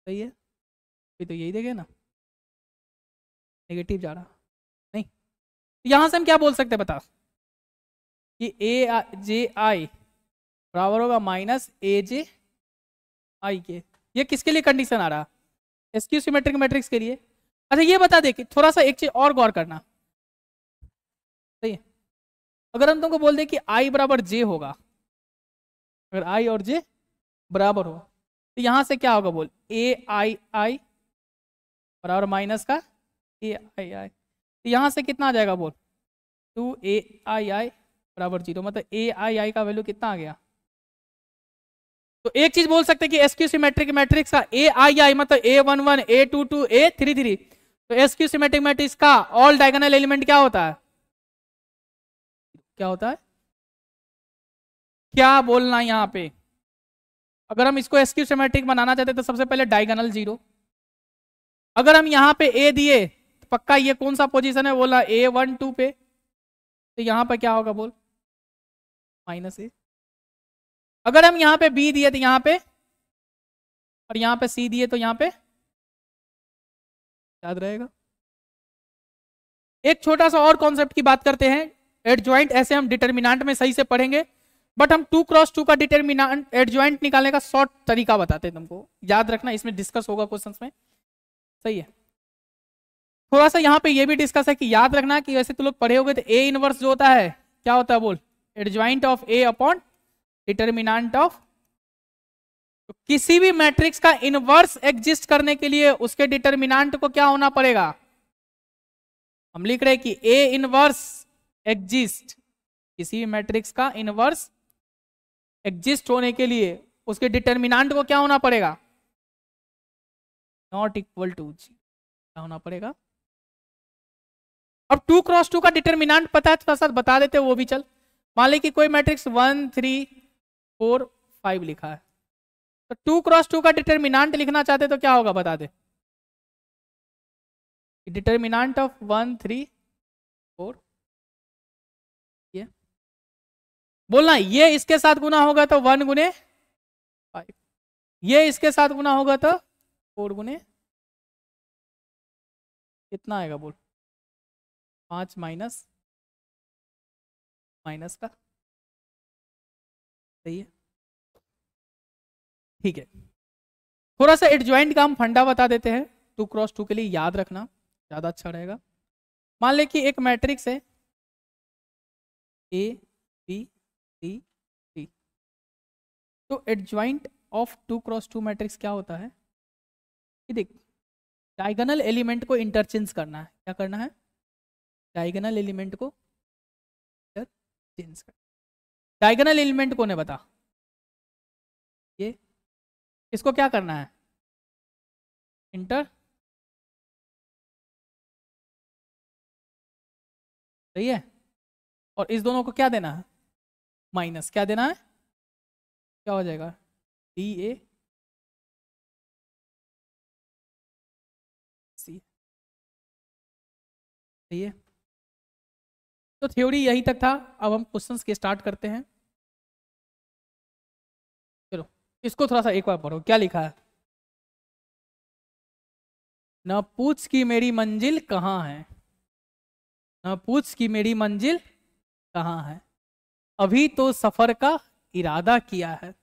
सही है, ये तो यही देखे ना, नेगेटिव जा रहा नहीं। यहां से हम क्या बोल सकते हैं बता, कि ए जे आई बराबर होगा माइनस ए जे आई के। ये किसके लिए कंडीशन आ रहा, एसक्यू सिमेट्रिक मैट्रिक्स के लिए। अच्छा ये बता दे कि थोड़ा सा एक चीज और गौर करना, सही है। अगर हम तुमको बोल दे कि आई बराबर जे होगा, अगर आई और जे बराबर हो तो यहां से क्या होगा बोल, ए आई आई बराबर माइनस का ए आई आई, तो यहां से कितना आ जाएगा बोल, 2ai बराबर 0, मतलब ए आई आई का वैल्यू कितना आ गया। तो एक चीज बोल सकते हैं कि एसक्यू सिमेट्रिक मैट्रिक्स का ए आई आई मतलब A11 A22 A33, तो एसक्यू सिमेट्रिक मैट्रिक्स का ऑल डायगोनल एलिमेंट क्या होता है, क्या होता है, क्या बोलना यहां पे। अगर हम इसको एसक्यू सिमेट्रिक बनाना चाहते तो सबसे पहले डायगोनल 0, अगर हम यहाँ पे ए दिए तो पक्का ये कौन सा पोजीशन है बोला, A12 पे, तो यहाँ पे क्या होगा बोल, माइनस ए। अगर हम यहाँ पे बी दिए तो यहाँ पे, और यहाँ पे सी दिए तो यहाँ पे, याद रहेगा। एक छोटा सा और कॉन्सेप्ट की बात करते हैं, एडजॉइंट, ऐसे हम डिटर्मिनेंट में सही से पढ़ेंगे, बट हम 2x2 का डिटर्मिनेंट एडजॉइंट निकालने का शॉर्ट तरीका बताते हैं तुमको, याद रखना, इसमें डिस्कस होगा क्वेश्चंस में, सही है। थोड़ा सा यहाँ पे ये भी डिस्कस है कि याद रखना कि वैसे तुम लोग पढ़े होगे तो ए इनवर्स जो होता है क्या होता है बोल, adjoint of A upon determinant of. तो किसी भी मैट्रिक्स का इनवर्स एग्जिस्ट करने के लिए उसके डिटर्मिनेंट को क्या होना पड़ेगा, हम लिख रहे हैं कि ए इनवर्स एग्जिस्ट, किसी भी मैट्रिक्स का इनवर्स एग्जिस्ट होने के लिए उसके डिटर्मिनेंट को क्या होना पड़ेगा, नॉट इक्वल टू जी, क्या होना पड़ेगा। अब 2x2 का डिटर्मिनेंट पता है, थोड़ा सा बता देते वो भी चल। मान ली कि कोई मैट्रिक्स 1 3 4 5 लिखा है, तो 2x2 का डिटर्मिनेंट लिखना चाहते तो क्या होगा बता दे, डिटर्मिनेंट ऑफ 1 3 4, ये बोलना ये इसके साथ गुना होगा तो 1 गुने 5, ये इसके साथ गुना होगा तो 4 गुने, कितना आएगा बोल, 5 माइनस माइनस का, सही है। ठीक है, थोड़ा सा एडजॉइंट का हम फंडा बता देते हैं 2x2 के लिए, याद रखना ज्यादा अच्छा रहेगा। मान ले कि एक मैट्रिक्स है ए बी सी डी, तो एडजॉइंट ऑफ 2x2 मैट्रिक्स क्या होता है कि देख, डायगोनल एलिमेंट को इंटरचेंज करना है, क्या करना है, डायगोनल एलिमेंट को इंटरचेंज करना। डायगोनल एलिमेंट कौन है बता, ये, इसको क्या करना है, इंटर, सही है, और इस दोनों को क्या देना है, माइनस, क्या देना है, क्या हो जाएगा, डी ए सी, सही है। तो थ्योरी यही तक था, अब हम क्वेश्चंस के स्टार्ट करते हैं। चलो इसको थोड़ा सा एक बार पढ़ो, क्या लिखा है, न पूछ कि मेरी मंजिल कहाँ है, न पूछ कि मेरी मंजिल कहाँ है, अभी तो सफर का इरादा किया है,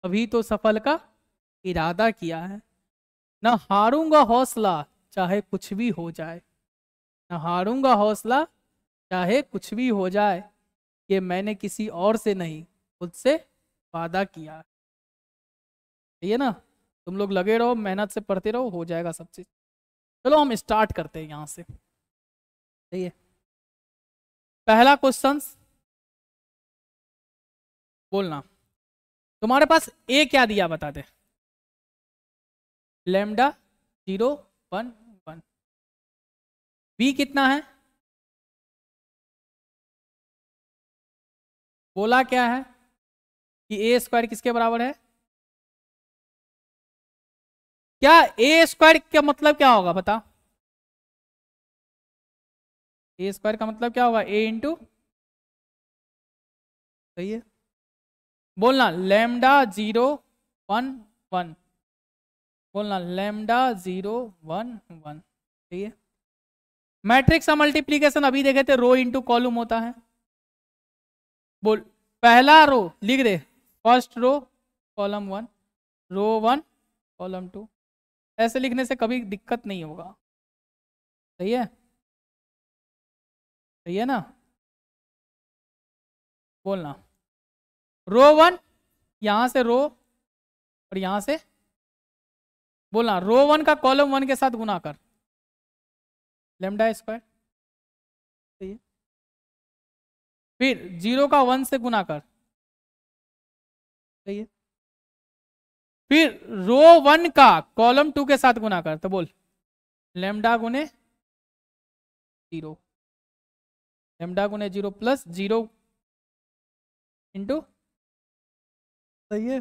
अभी तो सफर का इरादा किया है, न हारूंगा हौसला चाहे कुछ भी हो जाए, न हारूंगा हौसला चाहे कुछ भी हो जाए, ये मैंने किसी और से नहीं खुद से वादा किया है। ये ना, तुम लोग लगे रहो, मेहनत से पढ़ते रहो, हो जाएगा सब चीज। चलो हम स्टार्ट करते हैं यहां से, सही है। पहला क्वेश्चन बोलना, तुम्हारे पास ए क्या दिया बता दे, लैम्डा 0 1 1, बी कितना है, बोला क्या है कि ए स्क्वायर किसके बराबर है, क्या ए स्क्वायर का मतलब क्या होगा बता, ए स्क्वायर का मतलब क्या होगा, ए इंटू, सही है, बोलना लैम्डा 0 1 1, बोलना लैम्डा 0 1 1, सही है। मैट्रिक्स का मल्टीप्लीकेशन अभी देखे थे, रो इंटू कॉलम होता है, बोल पहला रो लिख दे, फर्स्ट रो कॉलम 1, रो 1 कॉलम 2, ऐसे लिखने से कभी दिक्कत नहीं होगा, सही है, सही है ना। बोलना रो 1, यहां से रो और यहां से, बोलना रो 1 का कॉलम 1 के साथ गुना कर, लैम्डा स्क्वायर, सही है। फिर 0 का 1 से गुना कर, सही है। फिर रो 1 का कॉलम 2 के साथ गुना कर, तो बोल लैम्डा गुने 0, लैम्डा गुने 0 प्लस 0 इंटू, सही है।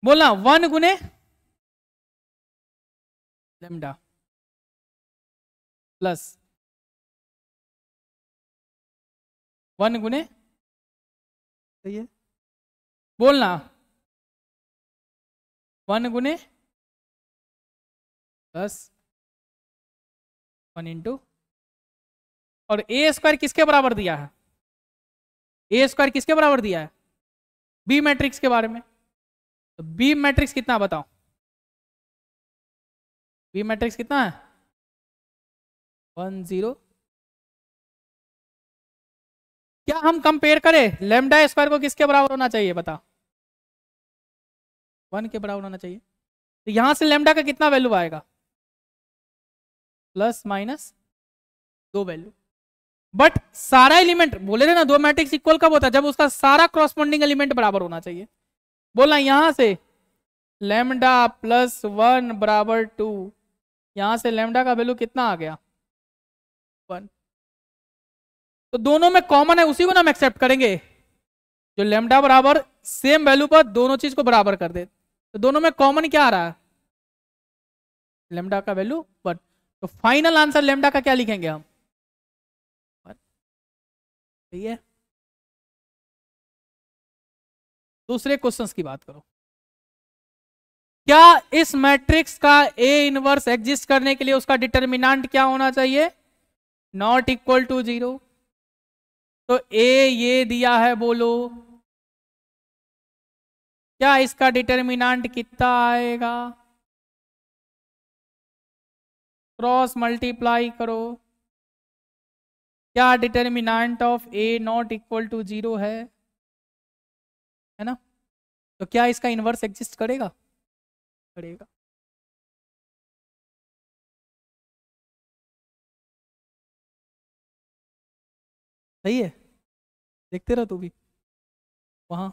बोलना 1 गुने लैम्डा प्लस 1 गुने, सही है। बोलना 1 गुने प्लस 1 इंटू, और ए स्क्वायर किसके बराबर दिया है, ए स्क्वायर किसके बराबर दिया है, बी मैट्रिक्स के बारे में, तो बी मैट्रिक्स कितना बताओ, बी मैट्रिक्स कितना है, 1 0 क्या हम कंपेयर करें लेमडा स्क्वायर को किसके बराबर होना चाहिए बता, 1 के बराबर होना चाहिए। तो यहां से लेमडा का कितना वैल्यू आएगा, प्लस माइनस 2 वैल्यू। बट सारा एलिमेंट बोले थे ना, दो मैट्रिक्स इक्वल कब होता है, जब उसका सारा क्रॉसपोंडिंग एलिमेंट बराबर होना चाहिए। बोलना यहां से लेमडा प्लस 1 बराबर 2, यहां से लेमडा का वैल्यू कितना आ गया 1। तो दोनों में कॉमन है, उसी को ना हम एक्सेप्ट करेंगे, जो लेमडा बराबर सेम वैल्यू पर दोनों चीज को बराबर कर दे। तो दोनों में कॉमन क्या आ रहा है, लेमडा का वैल्यू 1। तो फाइनल आंसर लेमडा का क्या लिखेंगे हम, 1। सही है। दूसरे क्वेश्चंस की बात करो। क्या इस मैट्रिक्स का ए इनवर्स एग्जिस्ट करने के लिए उसका डिटर्मिनेंट क्या होना चाहिए, नॉट इक्वल टू 0। तो ए ये दिया है, बोलो क्या इसका डिटर्मिनेंट कितना आएगा, क्रॉस मल्टीप्लाई करो। क्या determinant of A not equal to 0 है ना। तो क्या इसका इनवर्स एग्जिस्ट करेगा, करेगा। सही है, देखते रहो तू भी वहां।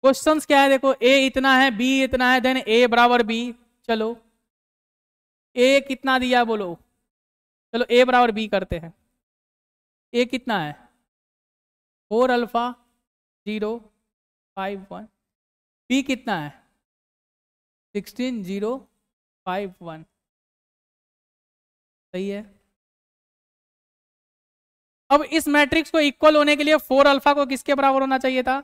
क्वेश्चंस क्या है देखो, ए इतना है, बी इतना है, देन ए बराबर बी। चलो ए कितना दिया बोलो, चलो ए बराबर बी करते हैं। ए कितना है 4 अल्फा 0 5 1। बी कितना है 16 0 5 1। सही है। अब इस मैट्रिक्स को इक्वल होने के लिए 4 अल्फा को किसके बराबर होना चाहिए था,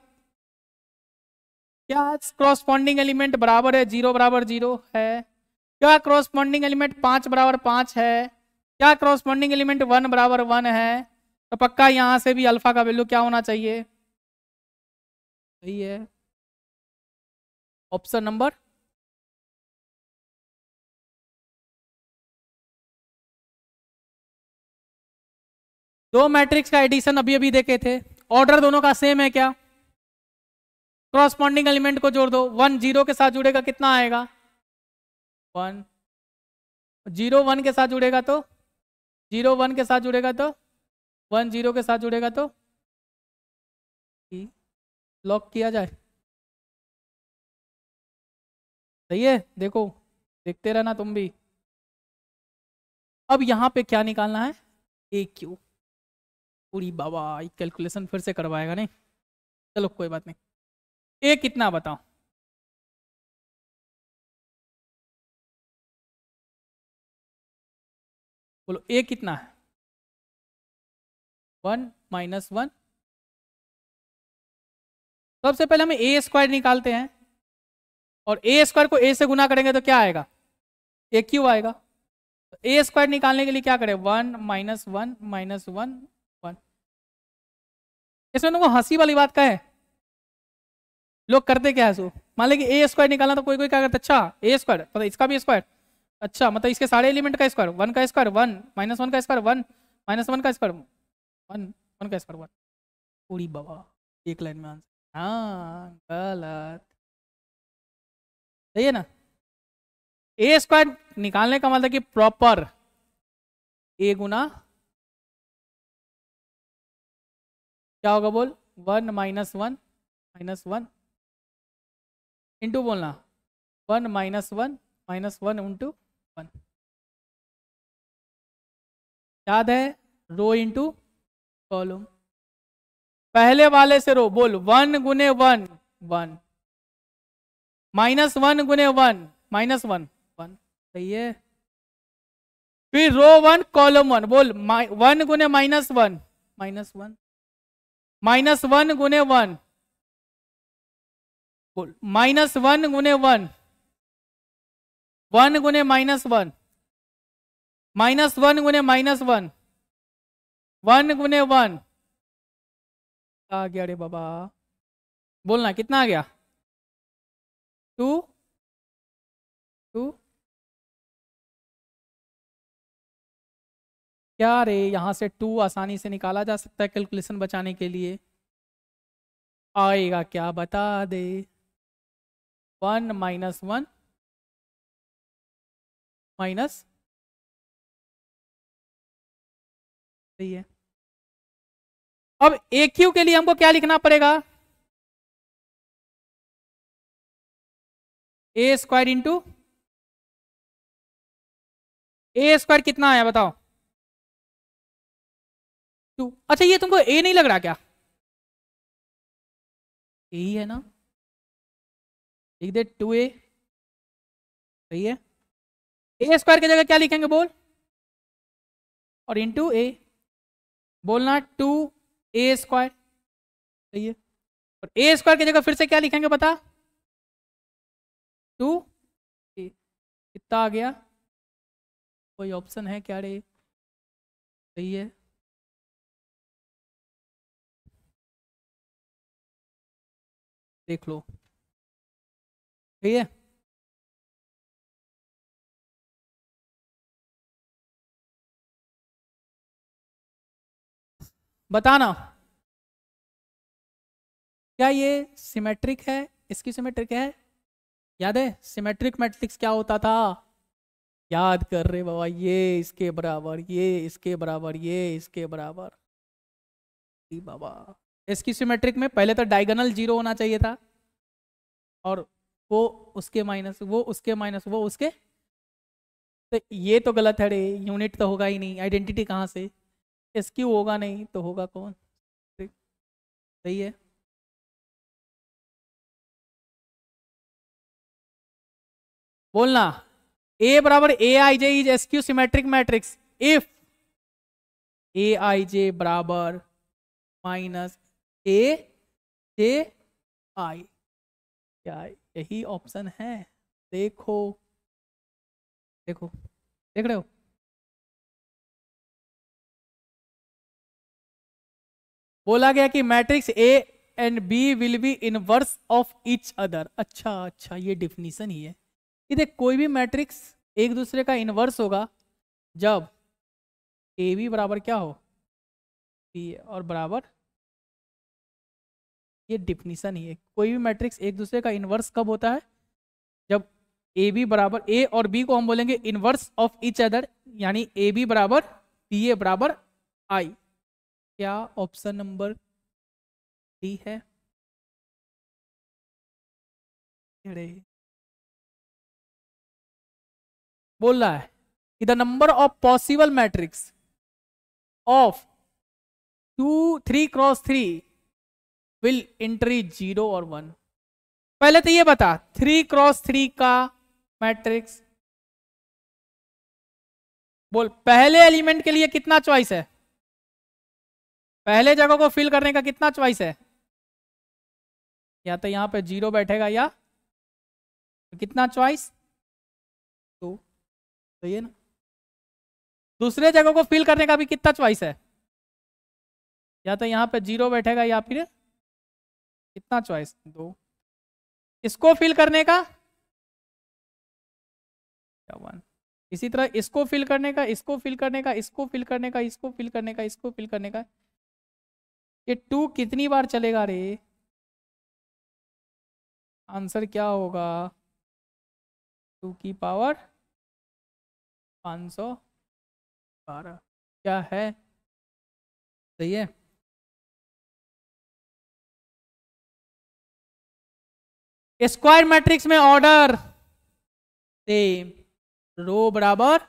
क्या क्रॉसपॉन्डिंग एलिमेंट बराबर है 0 बराबर 0 है, क्या क्रॉसपॉन्डिंग एलिमेंट 5 बराबर 5 है, क्या क्रॉसपॉन्डिंग एलिमेंट 1 बराबर 1 है। तो पक्का यहां से भी अल्फा का वैल्यू क्या होना चाहिए, सही है, ऑप्शन नंबर। दो मैट्रिक्स का एडिशन अभी अभी देखे थे, ऑर्डर दोनों का सेम है क्या, क्रॉसपॉन्डिंग एलिमेंट को जोड़ दो, 1 0 के साथ जुड़ेगा कितना आएगा 1, 0 1 के साथ जुड़ेगा तो 0 1 के साथ जुड़ेगा तो 1 0 के साथ जुड़ेगा तो लॉक किया जाए। सही है, देखो देखते रहना तुम भी। अब यहां पे क्या निकालना है, ए क्यू। पूरी बाबा कैलकुलेशन फिर से करवाएगा नहीं, चलो कोई बात नहीं। ए कितना बताओ, बोलो ए कितना है 1 माइनस 1। सबसे पहले हम ए स्क्वायर निकालते हैं, और ए स्क्वायर को ए से गुना करेंगे तो क्या आएगा ए क्यू आएगा। ए स्क्वायर निकालने के लिए क्या करें, 1 माइनस 1 माइनस 1 1। इसमें तुमको हंसी वाली बात का है, लोग करते क्या है सो, मान ले कि ए स्क्वायर निकालना तो कोई कोई क्या करता है, अच्छा ए स्क्वायर मतलब इसका भी स्क्वायर, अच्छा मतलब इसके सारे एलिमेंट का स्क्वायर, 1 का स्क्वायर 1 माइनस 1 का स्क्वायर 1 माइनस 1 का स्क्वायर 1 1 का स्क्वायर 1। पूरी बाबा एक लाइन में आंसर, हाँ गलत। सही है ना, ए स्क्वायर निकालने का मतलब कि प्रॉपर ए गुना क्या होगा बोल, 1 माइनस 1 माइनस 1 इंटू बोलना 1 माइनस 1 इंटू 1। याद है, रो इंटू कॉलम, पहले वाले से रो बोल 1 गुने 1 1 माइनस 1 गुने 1 माइनस 1 1। सही है। फिर रो 1 कॉलम 1 बोल 1 गुने माइनस 1 माइनस 1 माइनस 1 गुने 1 बोल माइनस 1 गुने 1 1 गुने माइनस 1 माइनस 1 गुने माइनस 1 1 गुने 1 आ गया रे बाबा, बोलना कितना आ गया 2 2 क्या रे, यहां से 2 आसानी से निकाला जा सकता है कैलकुलेशन बचाने के लिए। आएगा क्या बता दे। 1 माइनस 1 माइनस, सही है। अब ए क्यू के लिए हमको क्या लिखना पड़ेगा, ए स्क्वायर इंटू ए स्क्वायर कितना आया बताओ, 2। अच्छा ये तुमको ए नहीं लग रहा क्या, यही है ना, लिख दे 2a, सही है। ए स्क्वायर की जगह क्या लिखेंगे बोल, और इंटू ए, बोलना 2a स्क्वायर, सही है। और ए स्क्वायर की जगह फिर से क्या लिखेंगे बता, 2a, कितना आ गया, कोई ऑप्शन है क्या रे, सही है। देख लो, सही है। बताना क्या ये सिमेट्रिक है, इसकी सिमेट्रिक है, याद है सिमेट्रिक मैट्रिक्स क्या होता था, याद कर रहे बाबा, ये इसके बराबर, ये इसके बराबर, ये इसके बराबर, जी बाबा। इसकी सिमेट्रिक में पहले तो डायगोनल 0 होना चाहिए था, और वो उसके माइनस, वो उसके माइनस, वो उसके, तो ये तो गलत है रे, यूनिट तो होगा ही नहीं, आइडेंटिटी कहाँ से, एस क्यू होगा नहीं तो होगा कौन, सही है। बोलना ए बराबर a I j is skew symmetric matrix if a I j बराबर माइनस ए जे आई, क्या यही ऑप्शन है, देखो देखो, देख रहे हो, बोला गया कि matrix A and B will be inverse of each other. अच्छा अच्छा, ये डिफिनीशन ही है कि देख कोई भी मैट्रिक्स एक दूसरे का इनवर्स होगा जब ए बी बराबर क्या हो, बी, और बराबर, ये डिफिनीशन ही है, कोई भी मैट्रिक्स एक दूसरे का इनवर्स कब होता है, जब ए बी बराबर, ए और बी को हम बोलेंगे इनवर्स ऑफ ईच अदर, यानी ए बी बराबर बी ए बराबर आई। क्या ऑप्शन नंबर डी है, अरे बोल रहा है कि the number of possible matrix of 3x3 will entry 0 और 1। पहले तो ये बता 3x3 का मैट्रिक्स, बोल पहले एलिमेंट के लिए कितना चॉइस है, पहले जगह को फिल करने का कितना चॉइस है, या तो यहां पे 0 बैठेगा या तो कितना चॉइस, तो ये ना, दूसरे जगह को फिल करने का भी कितना चॉइस है, या तो यहां पे 0 बैठेगा या फिर कितना चॉइस, 2। इसको फिल करने का 1, इसी तरह इसको फिल करने का, इसको फिल करने का, इसको फिल करने का, इसको फिल करने का, इसको फिल करने का, ये 2 कितनी बार चलेगा रे, आंसर क्या होगा, 2 की पावर 512, क्या है, सही है। स्क्वायर मैट्रिक्स में ऑर्डर सेम, रो बराबर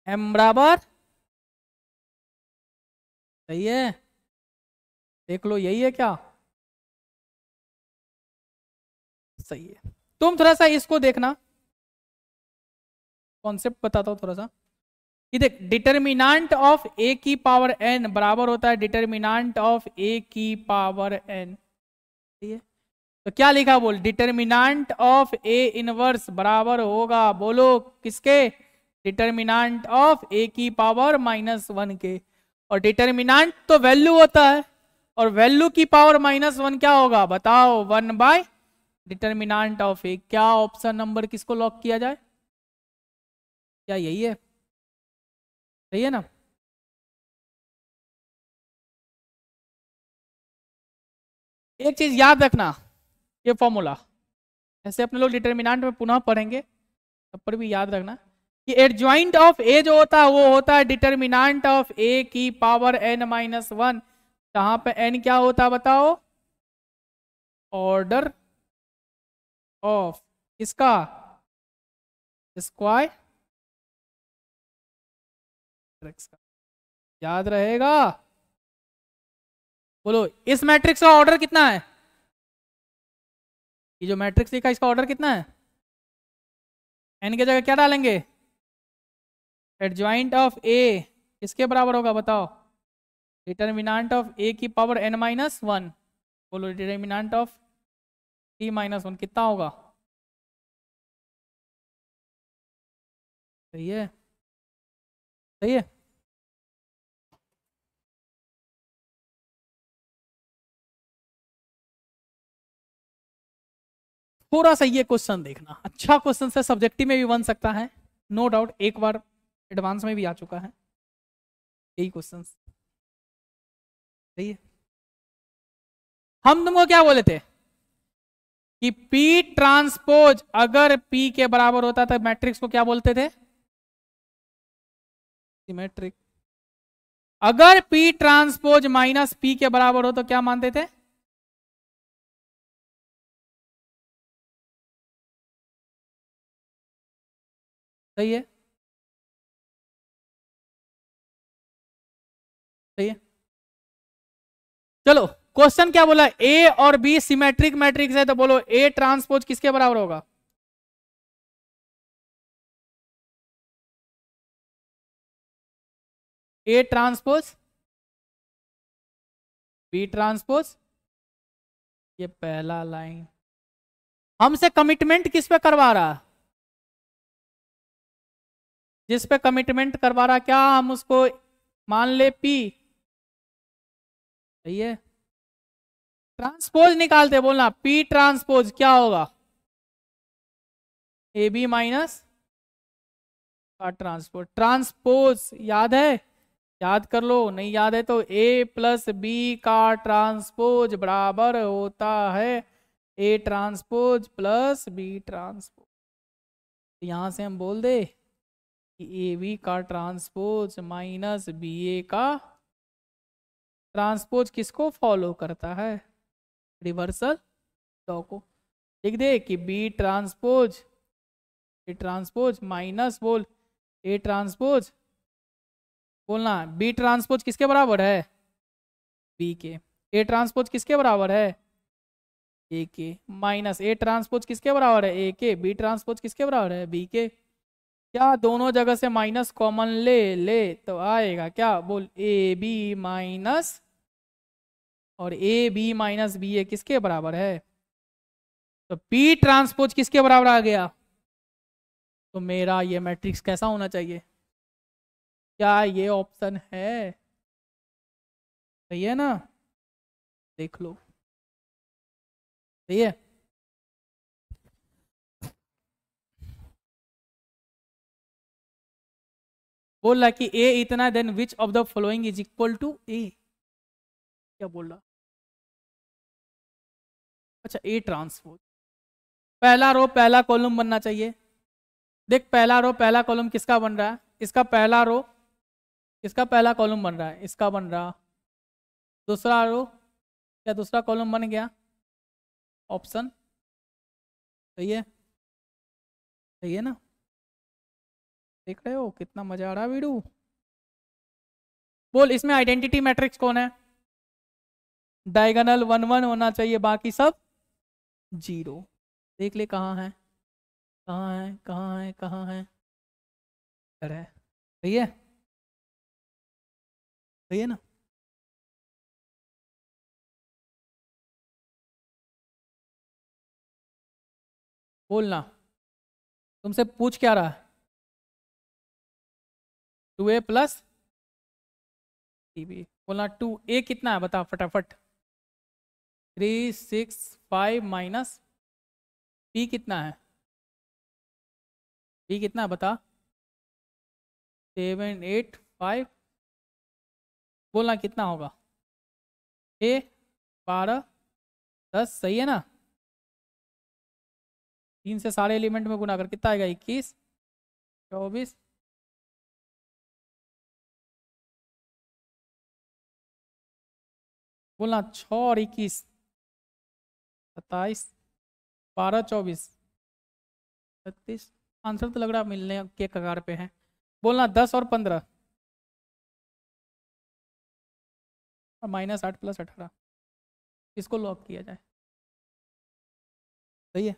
एम बराबर, सही है, देख लो यही है क्या, सही है। तुम थोड़ा सा इसको देखना, कॉन्सेप्ट बताता हूं थोड़ा सा, कि देख डिटर्मिनांट ऑफ ए की पावर एन बराबर होता है डिटर्मिनांट ऑफ ए की पावर एन, ठीक है। तो क्या लिखा बोल, डिटर्मिनांट ऑफ ए इनवर्स बराबर होगा, बोलो किसके, डिटर्मिनांट ऑफ ए की पावर -1 के, और डिटर्मिनांट तो वैल्यू होता है, और वैल्यू की पावर -1 क्या होगा बताओ, 1/, डिटर्मिनेंट ऑफ ए, क्या ऑप्शन नंबर किसको लॉक किया जाए? क्या यही है? सही है ना? एक चीज याद रखना, ये फॉर्मूला ऐसे अपने लोग डिटर्मिनेंट में पुनः पढ़ेंगे, तब पर भी याद रखना कि एडजॉइंट ऑफ ए जो होता है वो होता है डिटर्मिनेंट ऑफ ए की पावर n-1। जहां पे n क्या होता है बताओ? ऑर्डर ऑफ इसका स्क्वायर का। याद रहेगा? बोलो इस मैट्रिक्स का ऑर्डर कितना है? ये जो मैट्रिक्स लिखा है इसका ऑर्डर कितना है? n की जगह क्या डालेंगे? एडजॉइंट ऑफ ए किसके बराबर होगा बताओ? डिटर्मिनेंट ऑफ ए की पावर n-1। बोलो डिटर्मिनेंट ऑफ t-1 कितना होगा? सही है? सही है? थोड़ा सा ये क्वेश्चन देखना, अच्छा क्वेश्चन से सब्जेक्टिव में भी बन सकता है, नो डाउट, एक बार एडवांस में भी आ चुका है यही क्वेश्चन। सही है? हम तुमको क्या बोले थे कि P ट्रांसपोज अगर P के बराबर होता तो मैट्रिक्स को क्या बोलते थे? सिमेट्रिक। अगर P ट्रांसपोज माइनस P के बराबर हो तो क्या मानते थे? सही है? सही है? चलो क्वेश्चन क्या बोला? ए और बी सिमेट्रिक मैट्रिक्स है, तो बोलो ए ट्रांसपोज किसके बराबर होगा? A transpose B transpose. ये पहला लाइन हमसे कमिटमेंट किस पे करवा रहा है? जिस पे कमिटमेंट करवा रहा, क्या हम उसको मान ले P? सही है? ट्रांसपोज निकालते बोलना, P ट्रांसपोज क्या होगा? ए बी माइनस का ट्रांसपोज। ट्रांसपोज याद है? याद कर लो, नहीं याद है तो A प्लस बी का ट्रांसपोज बराबर होता है A transpose plus B transpose. यहां से हम बोल दे कि ए बी का ट्रांसपोज माइनस बी ए का ट्रांसपोज किसको फॉलो करता है? रिवर्सल लॉ को। लिख दे कि B transpose A transpose minus बोल ए ट्रांसपोज, बोलना बी ट्रांसपोज किसके बराबर है? बी के। ए ट्रांसपोज किसके बराबर है? ए के। माइनस ए ट्रांसपोज किसके बराबर है? ए के। बी ट्रांसपोज किसके बराबर है? बी के। क्या दोनों जगह से माइनस कॉमन ले ले तो आएगा क्या? बोल ए बी माइनस, और ए बी माइनस बी ए किसके बराबर है? तो पी ट्रांसपोज किसके बराबर आ गया? तो मेरा ये मैट्रिक्स कैसा होना चाहिए? क्या ये ऑप्शन है? सही है ना? देख लो। सही है? बोल रहा कि ए इतना, then which of the following is equal to a? क्या बोल रहा? अच्छा ए ट्रांसपोज, पहला रो पहला कॉलम बनना चाहिए। देख पहला रो पहला कॉलम किसका बन रहा है? इसका पहला रो, इसका पहला कॉलम बन रहा है, इसका बन रहा। दूसरा रो, क्या दूसरा कॉलम बन गया? ऑप्शन। सही है? सही है ना? देख रहे हो कितना मजा आ रहा है वीडियो? बोल इसमें आइडेंटिटी मैट्रिक्स कौन है? डायगोनल 1 1 होना चाहिए, बाकी सब 0। देख ले कहाँ है, कहाँ है, कहाँ है, कहाँ है? अरे सही है? सही है ना? बोलना, तुमसे पूछ क्या रहा है? 2a प्लस बोलना 2a कितना है बता फटाफट। 3 6 5 माइनस पी कितना है? पी कितना है बता? 785। बोलना कितना होगा? 12 10 सही है ना? 3 से सारे एलिमेंट में गुना कर कितना आएगा? 21 24। बोलना 6 और 21 27 12 24 36। आंसर तो लग रहा मिलने के कगार पे है। बोलना 10 और 15 और -8 + 18। इसको लॉक किया जाए। सही है।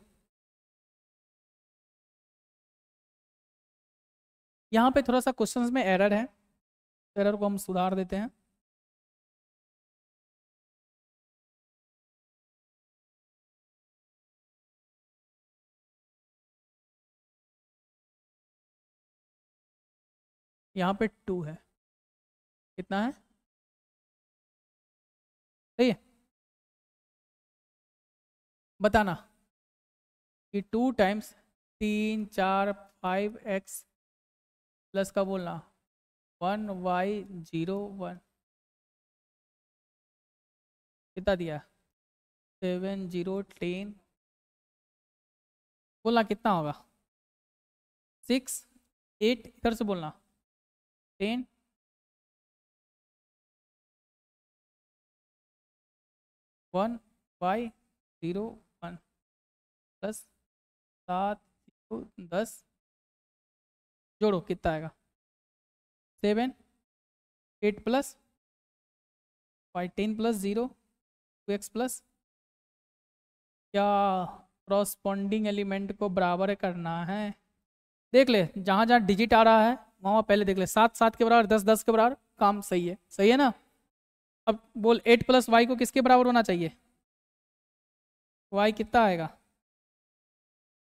यहाँ पे थोड़ा सा क्वेश्चंस में एरर है, एरर को हम सुधार देते हैं। यहाँ पे 2 है। कितना है? सही है। बताना कि 2 टाइम्स 3 4 5x प्लस का बोलना 1y01 कितना दिया? 7 0 10। बोलना कितना होगा? 6 8 इधर से बोलना 10 1y01 प्लस 7 10 जोड़ो कितना आएगा? 7 8 plus y 10 plus 0 2x plus क्या करॉस्पॉन्डिंग एलिमेंट को बराबर करना है। देख ले जहाँ जहाँ डिजिट आ रहा है वहाँ पहले देख ले। 7 7 के बराबर 10 10 के बराबर, काम सही है। सही है ना? अब बोल 8 + y को किसके बराबर होना चाहिए? y कितना आएगा?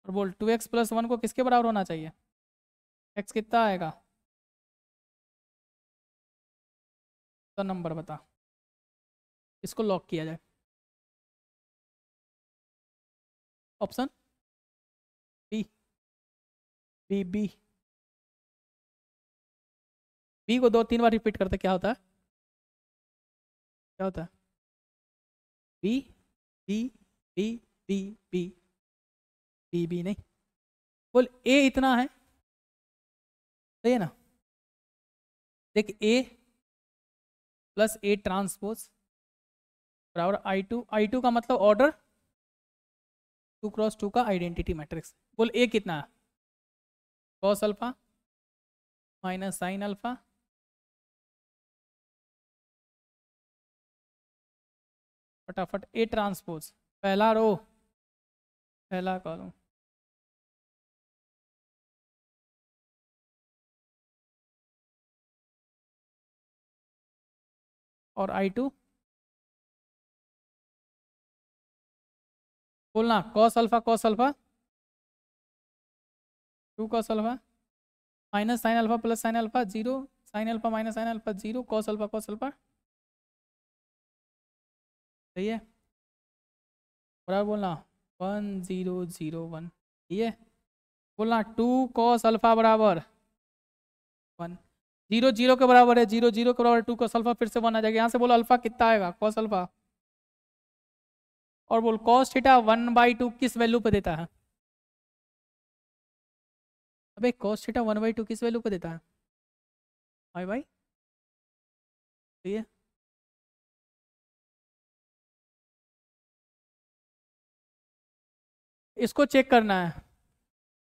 और बोल 2x + 1 को किसके बराबर होना चाहिए? x कितना आएगा? तो नंबर बता। इसको लॉक किया जाए। Option B. B B B को 2 3 बार रिपीट करते क्या होता है? क्या होता है? B B B B B B B नहीं। बोल ए इतना है। सही है ना? देख ए प्लस ए ट्रांसपोज बराबर I2 का मतलब ऑर्डर 2 × 2 का आइडेंटिटी मैट्रिक्स। बोल ए कितना है? Cos alpha minus sine alpha फटाफट ए ट्रांसपोज पहला रो पहला कॉलम और I2 बोलना cos alpha 2 cos alpha minus sine alpha plus sine alpha 0 sine alpha minus sine alpha 0 cos alpha. सही है। बराबर बोलना 1 0 0 1। ठीक है। बोलना 2 कॉस अल्फा बराबर 1। 0 0 के बराबर है, 0 0 के बराबर 2 कॉस अल्फा, फिर से 1 आ जाएगा। यहाँ से बोलो अल्फा कितना आएगा? Cos alpha. और बोल कॉस थीटा 1/2 किस वैल्यू पे देता है? अबे कॉस थीटा 1/2 किस वैल्यू पे देता है? बाई। ठीक है। इसको चेक करना है।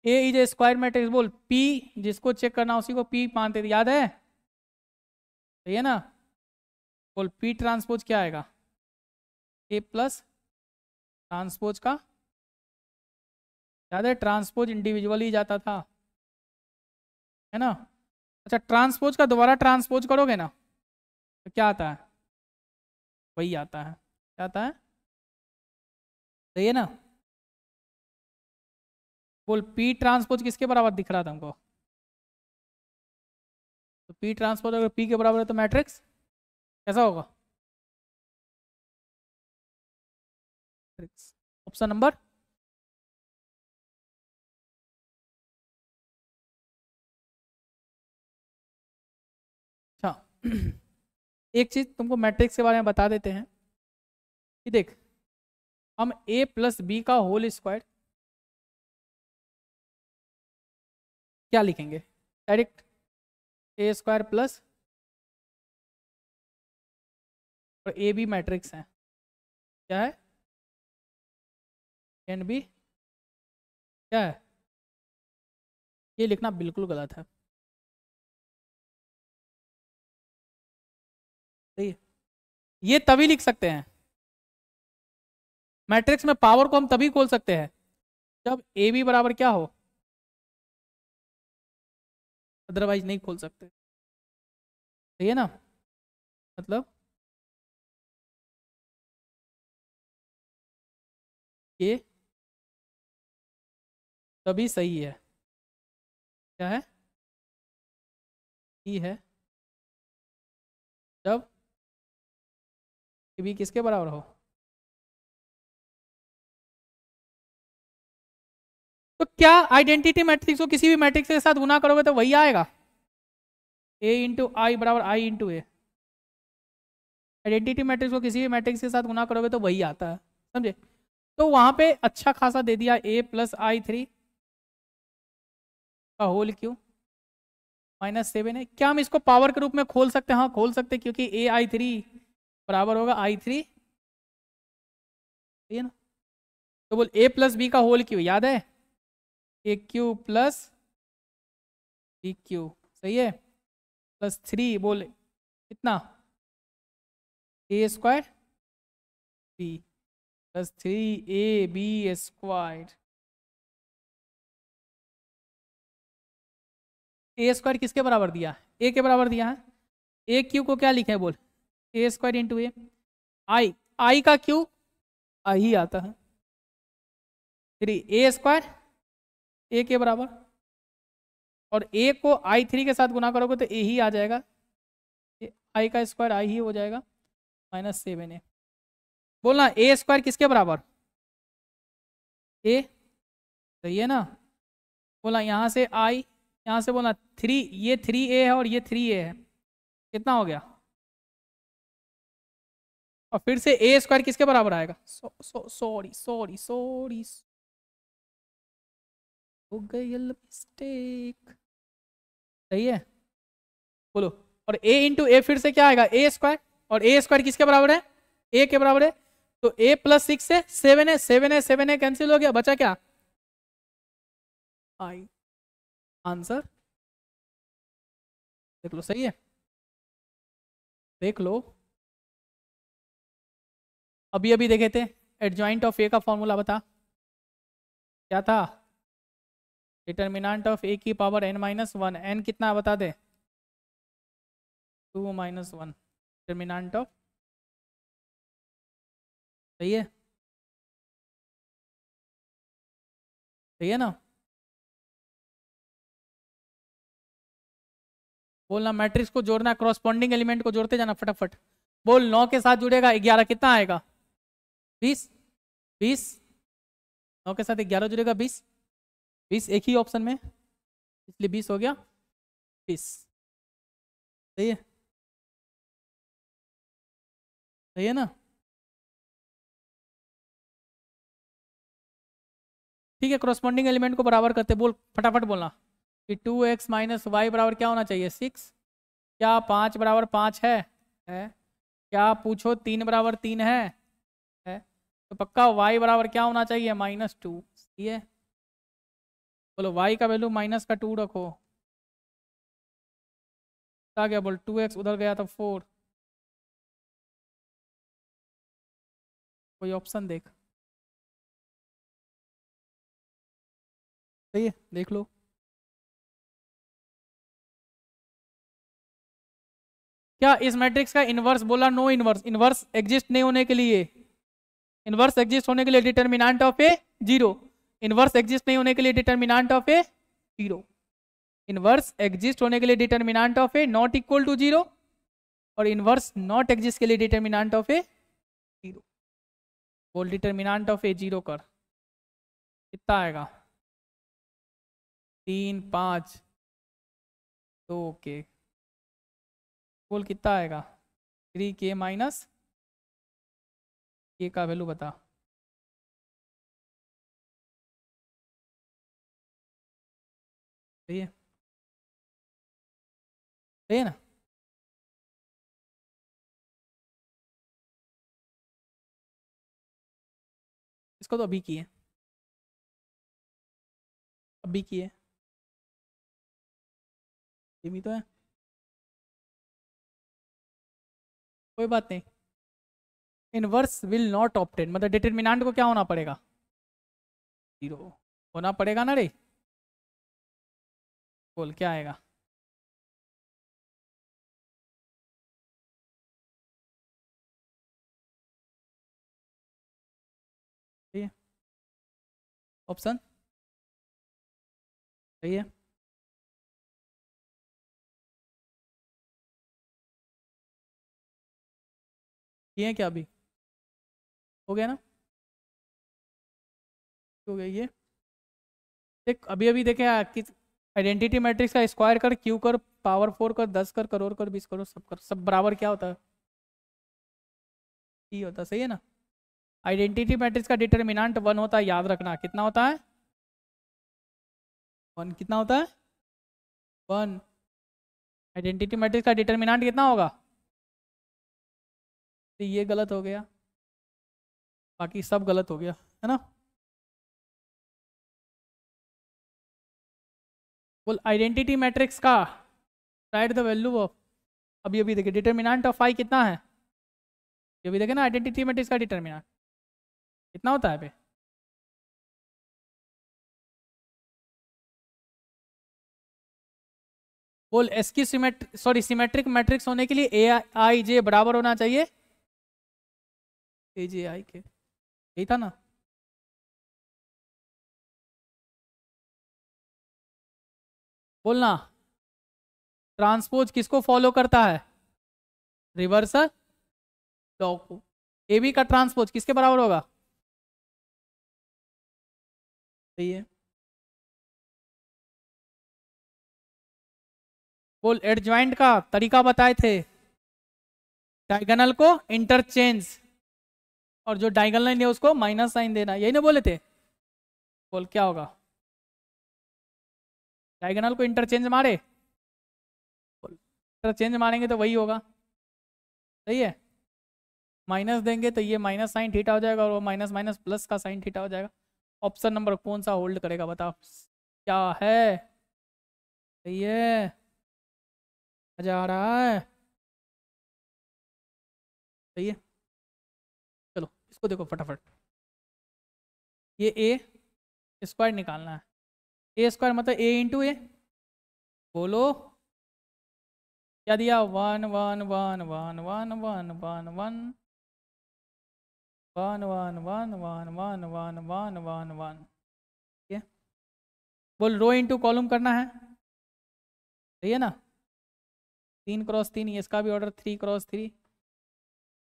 ए इज ए स्क्वायर मैट्रिक्स। बोल पी जिसको चेक करना उसी को पी मानते थे, याद है? सही है ना? बोल पी ट्रांसपोज क्या आएगा? ए प्लस ट्रांसपोज का, याद है ट्रांसपोज इंडिविजुअल ही जाता था, है ना? अच्छा ट्रांसपोज का दोबारा ट्रांसपोज करोगे ना तो क्या आता है? वही आता है। क्या आता है? सही है ना? बोल पी ट्रांसपोज किसके बराबर दिख रहा था हमको? तो पी ट्रांसपोज अगर पी के बराबर है तो मैट्रिक्स कैसा होगा? ऑप्शन नंबर एक चीज तुमको मैट्रिक्स के बारे में बता देते हैं कि देख, हम a प्लस बी का होल स्क्वायर क्या लिखेंगे? डायरेक्ट ए स्क्वायर प्लस, और ए बी मैट्रिक्स है, क्या है? एन बी क्या है? ये लिखना बिल्कुल गलत है। सही है, ये तभी लिख सकते हैं, मैट्रिक्स में पावर को हम तभी खोल सकते हैं जब ए बी बराबर क्या हो, अदरवाइज नहीं खोल सकते। सही है ना? मतलब ये तभी सही है, क्या है? ई है जब ए बी किसके बराबर हो। तो क्या आइडेंटिटी मैट्रिक्स को किसी भी मैट्रिक्स के साथ गुना करोगे तो वही आएगा, ए इंटू आई बराबर आई इंटू ए। आइडेंटिटी मैट्रिक्स को किसी भी मैट्रिक्स के साथ गुना करोगे तो वही आता है, समझे? तो वहां पे अच्छा खासा दे दिया, ए प्लस आई थ्री का होल क्यू माइनस 7 है। क्या हम इसको पावर के रूप में खोल सकते हैं? हाँ खोल सकते हैं, क्योंकि ए आई थ्री बराबर होगा आई थ्री, सही है ना? तो बोल ए प्लस बी का होल क्यू याद है, a cube plus b cube, सही है, प्लस 3 बोल कितना, a square b plus 3ab square. A square किसके बराबर दिया? ए के बराबर दिया है। ए क्यू को क्या लिखे बोल, ए स्क्वायर इंटू ए, आई आई का क्यू आई ही आता है, 3 a स्क्वायर ए के बराबर, और ए को आई थ्री के साथ गुना करोगे तो ए ही आ जाएगा, आई का स्क्वायर आई ही हो जाएगा, माइनस 7 बोलना ए स्क्वायर किसके बराबर, ए, सही है ना? बोला यहाँ से आई, यहाँ से बोला 3, ये 3a है और ये 3a है, कितना हो गया? और फिर से ए स्क्वायर किसके बराबर आएगा, सॉरी सॉरी सॉरी, हो गई मिस्टेक, सही है, बोलो। और a इंटू ए फिर से क्या आएगा, ए स्क्वायर, और ए स्क्वायर किसके बराबर है, ए के बराबर है, तो a प्लस 6 है 7 है 7 है 7 है, कैंसिल हो गया, बचा क्या, आई। आंसर देख लो, सही है, देख लो। अभी अभी देखे थे, एडजॉइंट ऑफ ए का फॉर्मूला बता, क्या था? डिटर्मिनेंट ऑफ ए की power n minus one, N कितना बता दे, 2 माइनस 1, डिटर्मिनेंट ऑफ, सही है, सही है ना? बोलना मैट्रिक्स को जोड़ना, क्रॉसपॉन्डिंग एलिमेंट को जोड़ते जाना फटाफट। बोल 9 के साथ जुड़ेगा 11, कितना आएगा, 20, 20, 9 के साथ 11 जुड़ेगा 20, 20 एक ही ऑप्शन में, इसलिए 20 हो गया, 20, सही है, सही है ना? ठीक है, क्रॉसपॉन्डिंग एलिमेंट को बराबर करते, बोल फटाफट बोलना कि 2x माइनस वाई बराबर क्या होना चाहिए, 6, क्या 5 बराबर 5 है? क्या पूछो 3 बराबर 3 है? तो पक्का y बराबर क्या होना चाहिए, -2, सही है, बोलो y का वैल्यू माइनस का 2 रखो, आ गया, बोल 2x उधर गया तो 4, कोई ऑप्शन देख, सही है, देख लो। क्या इस मैट्रिक्स का इनवर्स बोला, नो इनवर्स, इनवर्स एग्जिस्ट नहीं होने के लिए, इनवर्स एग्जिस्ट होने के लिए determinant of A 0, inverse exist नहीं होने के लिए determinant of A 0, inverse exist होने के लिए determinant of A not equal to 0, और इनवर्स नॉट एग्जिस्ट के लिए डिटर्मिनेंट ऑफ ए 0। बोल डिटर्मिनेंट ऑफ ए 0 कर, कितना आएगा, 3 5 2 के बोल कितना आएगा, 3k माइनस k का वैल्यू बता। सही है, सही है ना। इसको तो अभी किए, अभी किए, ये भी तो है, कोई बात नहीं। इनवर्स विल नॉट ऑप्टेन मतलब डिटर्मिनेंट को क्या होना पड़ेगा, 0 होना पड़ेगा ना रे। बोल क्या आएगा, सही है, ऑप्शन सही है। किए क्या अभी, हो गया ना, हो गया ये। देख अभी अभी देखे कि आइडेंटिटी मैट्रिक्स का स्क्वायर कर, क्यू कर, पावर 4 कर, 10 कर, करोड़ कर, 20 करोड़, सब कर, सब बराबर क्या होता है, ई होता है, सही है ना। आइडेंटिटी मैट्रिक्स का डिटर्मिनेंट 1 होता है, याद रखना कितना होता है, 1 कितना होता है, 1। आइडेंटिटी मैट्रिक्स का डिटर्मिनेंट कितना होगा, तो ये गलत हो गया, बाकी सब गलत हो गया, है ना। बोल आइडेंटिटी मैट्रिक्स का राइट द वैल्यू ऑफ, अभी अभी देखिए डिटर्मिनेंट ऑफ आई कितना है, ये भी देखे ना आइडेंटिटी मैट्रिक्स का डिटर्मिनेंट कितना होता है पे। बोल एस की सिमेट्रिक मैट्रिक्स होने के लिए ए आई जे बराबर होना चाहिए ए जे आई के, यही था ना। बोलना ट्रांसपोज किसको फॉलो करता है, रिवर्सल लॉ को। ए बी का ट्रांसपोज किसके बराबर होगा, सही है। बोल एडजॉइंट का तरीका बताए थे, डायगोनल को इंटरचेंज और जो डायगोनल लाइन है उसको माइनस साइन देना, यही ना बोले थे। बोल क्या होगा, डायगोनल को इंटरचेंज मारे, इंटरचेंज मारेंगे तो वही होगा, सही है। माइनस देंगे तो ये माइनस साइन थीटा हो जाएगा और वो माइनस माइनस प्लस का साइन थीटा हो जाएगा। ऑप्शन नंबर कौन सा होल्ड करेगा बताओ, क्या है, सही है, मजा आ रहा है, सही है। चलो इसको देखो फटाफट, ये ए स्क्वायर निकालना है, ए स्क्वायर मतलब ए इंटू ए, बोलो क्या दिया, 1 1 1 1 1 1 1 1 1 1 1 1 1 1 1 1 1 1 1 1 1 1 1 1 1 1 1 1 1 1 1 1 1 1 1 1 1 1 1 1 बोल रो इंटू कॉलम करना है, सही है ना। 3 क्रॉस 3, इसका भी ऑर्डर 3 क्रॉस 3,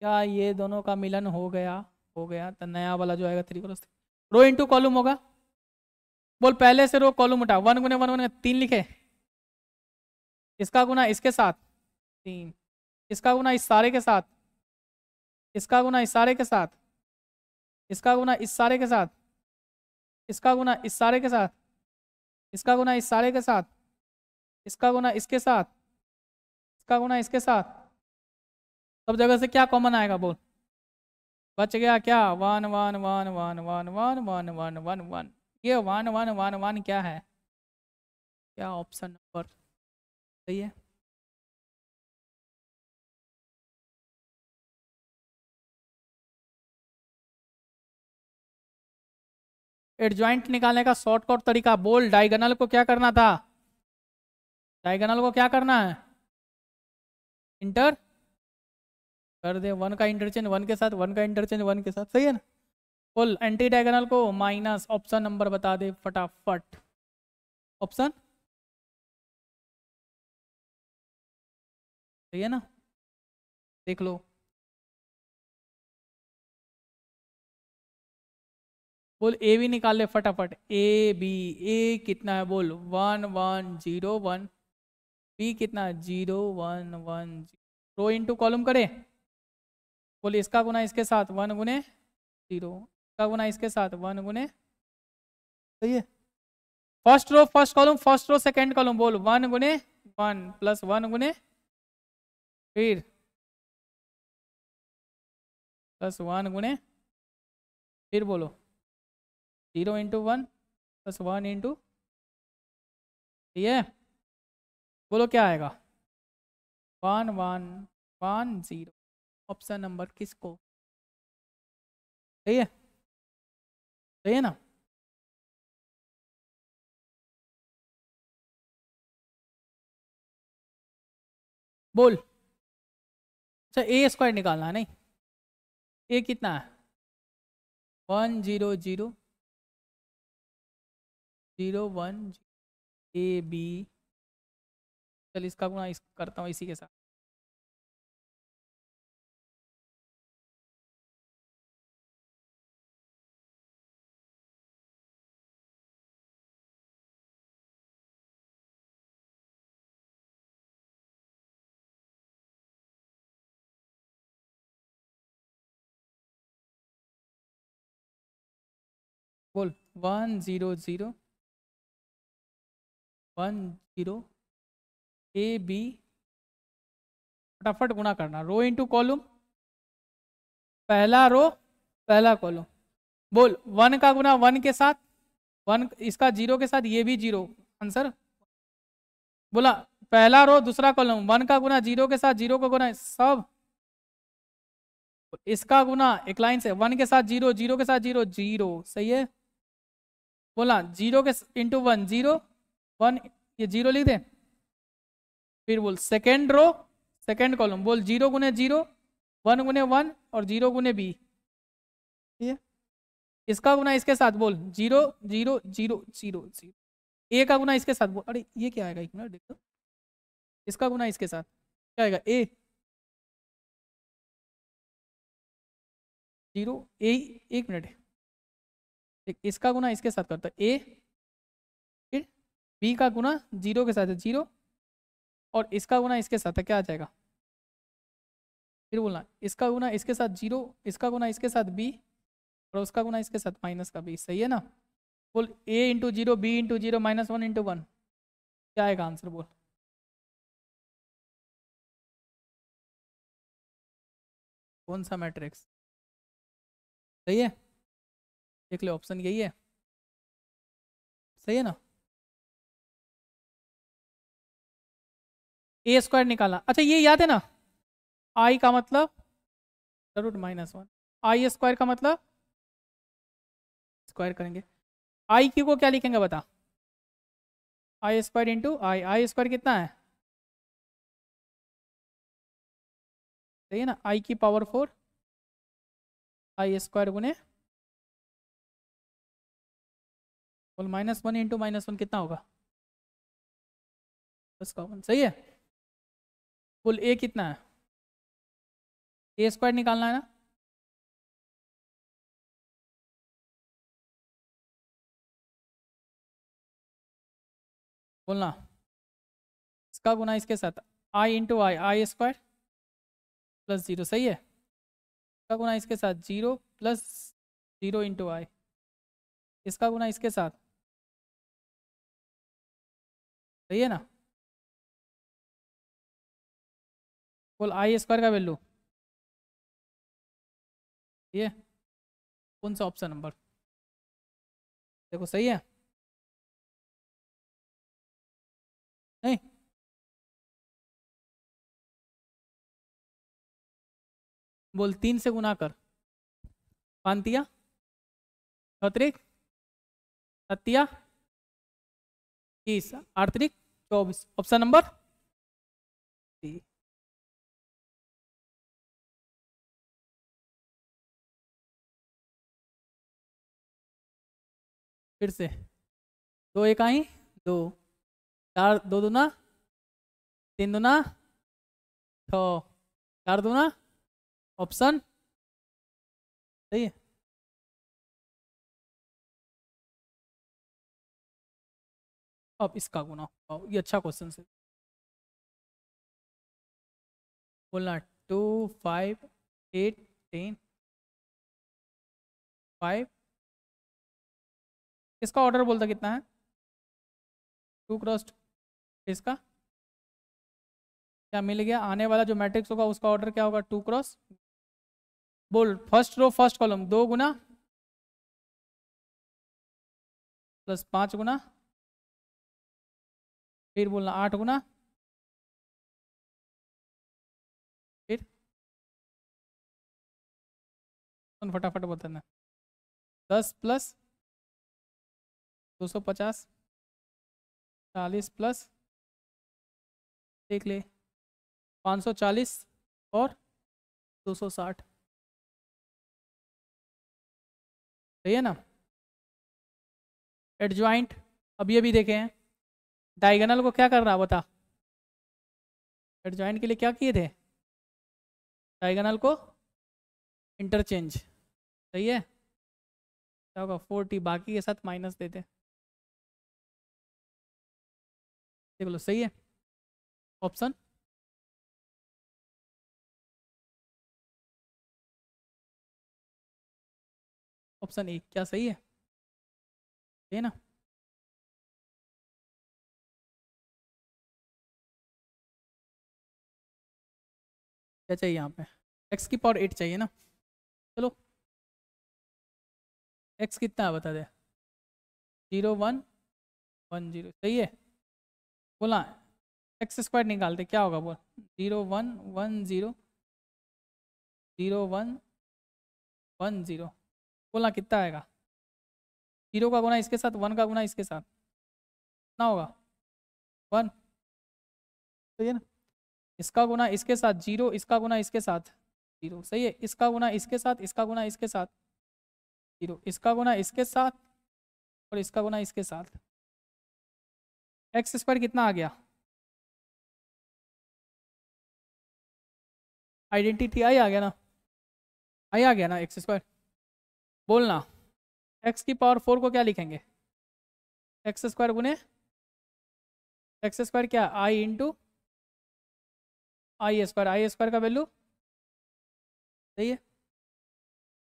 क्या ये दोनों का मिलन हो गया, हो गया तो नया वाला जो आएगा 3 क्रॉस 3, रो इंटू कॉलम होगा। बोल पहले से रो कॉलम उठा, 1 गुने 1 लिखे, इसका गुना इसके साथ 3, इसका गुना इस सारे के साथ, इसका गुना इस सारे के साथ, इसका गुना इस सारे के साथ, इसका गुना इस सारे के साथ, इसका गुना इस सारे के साथ, इसका गुना इसके साथ, इसका गुना इसके साथ, सब जगह से क्या कॉमन आएगा बोल, बच गया क्या, 1 1 1 1 1 1 1 1 1 ये 1 1 1 1 क्या है, क्या ऑप्शन नंबर सही है। एडजॉइंट निकालने का शॉर्टकट तरीका, बोल डायगोनल को क्या करना था, डायगोनल को क्या करना है, इंटर कर दे, 1 का इंटरचेंज 1 के साथ, 1 का इंटरचेंज 1 के साथ, सही है ना। बोल एंटी डायगोनल को माइनस, ऑप्शन नंबर बता दे फटाफट, ऑप्शन सही है ना, देख लो। बोल ए भी निकाल ले फटाफट, ए बी, ए कितना है बोल 1 1 0 1, बी कितना 0 1 1 रो इंटू कॉलम करे, बोलिए इसका गुना इसके साथ 1 गुने 0, इसका गुना इसके साथ 1 गुने, सही है। First row first column, first row second column, बोल 1 गुने 1 प्लस 1 गुने फिर प्लस 1 गुने फिर बोलो 0 इंटू 1 प्लस 1 इंटू, ठीक है। बोलो क्या आएगा, 1 1 1 0, ऑप्शन नंबर किसको, सही है, सही है ना। बोल, अच्छा ए स्क्वायर निकालना है नहीं, ए कितना है 1 0 0 0 1 ए बी, चल इसका गुणा इस करता हूँ इसी के साथ, बोल 1 0 0 1 0 ए बी, फटाफट गुणा करना, रो इंटू कॉलम, पहला रो पहला कॉलम, बोल 1 का गुना 1 के साथ 1, इसका 0 के साथ ये भी 0, आंसर बोला, पहला रो दूसरा कॉलम 1 का गुना 0 के साथ 0 का गुना सब, इसका गुना एक लाइन से 1 के साथ 0 0 के साथ 0 0, सही है। बोला 0 के इंटू 1 0 1, ये 0 लिख दे, फिर बोल सेकेंड रो सेकेंड कॉलम, बोल 0 गुने 0 1 गुने 1 और 0 गुने बी, ठीक है। इसका गुना इसके साथ बोल 0 0 0 0 0, ए का गुना इसके साथ बोल, अरे ये क्या आएगा, एक मिनट देखो, इसका गुना इसके साथ क्या आएगा ए 0 ए, एक मिनट इसका गुना इसके साथ करता ए, फिर बी का गुना 0 के साथ है 0 और इसका गुना इसके साथ है, क्या आ जाएगा, फिर बोलना इसका गुना इसके साथ 0, इसका गुना इसके साथ बी और उसका गुना इसके साथ माइनस का बी, सही है ना। बोल a into 0 b into 0 minus 1 into 1, क्या आएगा आंसर, बोल कौन सा मैट्रिक्स, सही है, देख लो ऑप्शन यही है, सही है ना। ए स्क्वायर निकाला, अच्छा ये याद है ना, आई का मतलब रूट माइनस 1, आई स्क्वायर का मतलब स्क्वायर करेंगे, आई क्यू को क्या लिखेंगे बता, आई स्क्वायर इंटू आई, आई स्क्वायर कितना है, सही है ना, आई की पावर 4 आई स्क्वायर गुने, बोल -1 इंटू -1 कितना होगा, बस कॉमन, सही है। बोल ए कितना है, ए स्क्वायर निकालना है ना, बोलना इसका गुना इसके साथ आई इंटू आई, आई स्क्वायर प्लस 0, सही है, इसका गुना इसके साथ 0 प्लस 0 इंटू आई, इसका गुना इसके साथ, सही है ना। बोल आई स्क्वायर का वैल्यू, ये कौन सा ऑप्शन नंबर, देखो सही है, नहीं बोल 3 से गुना कर, पांतिया छत्रिक सत्या 30 आर्तरिक 24, ऑप्शन नंबर सी। फिर से 2 एक आई 2 4 2 दूना 3 दूना 6 4 दूना, ऑप्शन सही है। अब इसका गुना, ये अच्छा क्वेश्चन है। बोलना 2 5 8 10 5। इसका ऑर्डर बोलता कितना है? 2 × 2। इसका क्या मिल गया? आने वाला जो मैट्रिक्स होगा उसका ऑर्डर क्या होगा? 2 × बोल फर्स्ट रो फर्स्ट कॉलम 2 गुना प्लस 5 गुना, फिर बोलना 8 गुना, फिर फटाफट बताना। 10 प्लस 250, 40 प्लस देख ले 540 और 260, सही है ना? एडजॉइंट अब ये भी देखे हैं। डायगोनल को क्या करना बता? एडजॉइंट के लिए क्या किए थे? डायगोनल को इंटरचेंज, सही है। क्या होगा? 40 बाकी के साथ माइनस देते, देख लो सही है ऑप्शन। ऑप्शन ए क्या सही है? सही है ना? क्या चाहिए यहाँ पे? x⁻8 चाहिए ना? चलो x कितना है बता दे। 0 1 1 0, सही है। बोला x² निकालते क्या होगा बोल? 0 1 1 0 0 1 1 0, बोला कितना आएगा? 0 का गुना इसके साथ, 1 का गुना इसके साथ, कितना होगा? 1, सही है ना? इसका गुना इसके साथ 0, इसका गुना इसके साथ 0, सही है। इसका गुना इसके साथ, इसका गुना इसके साथ 0, इसका गुना इसके साथ और इसका गुना इसके साथ। x² कितना आ गया? आइडेंटिटी आई आ गया ना? आई आ गया ना x²। बोलना x⁻4 को क्या लिखेंगे? x² गुने x² क्या? आई इंटू आई² का वैल्यू, सही है।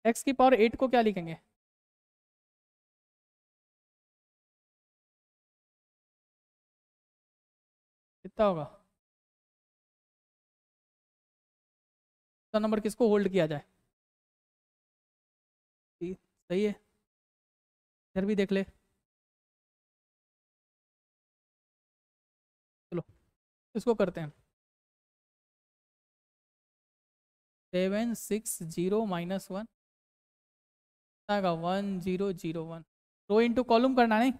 x⁻8 को क्या लिखेंगे? कितना होगा? तो नंबर किसको होल्ड किया जाए? सही है। इधर भी देख ले। चलो इसको करते हैं। 7 6 0 -1 आएगा 1 0 0 1। रो इंटू कॉलम करना नहीं,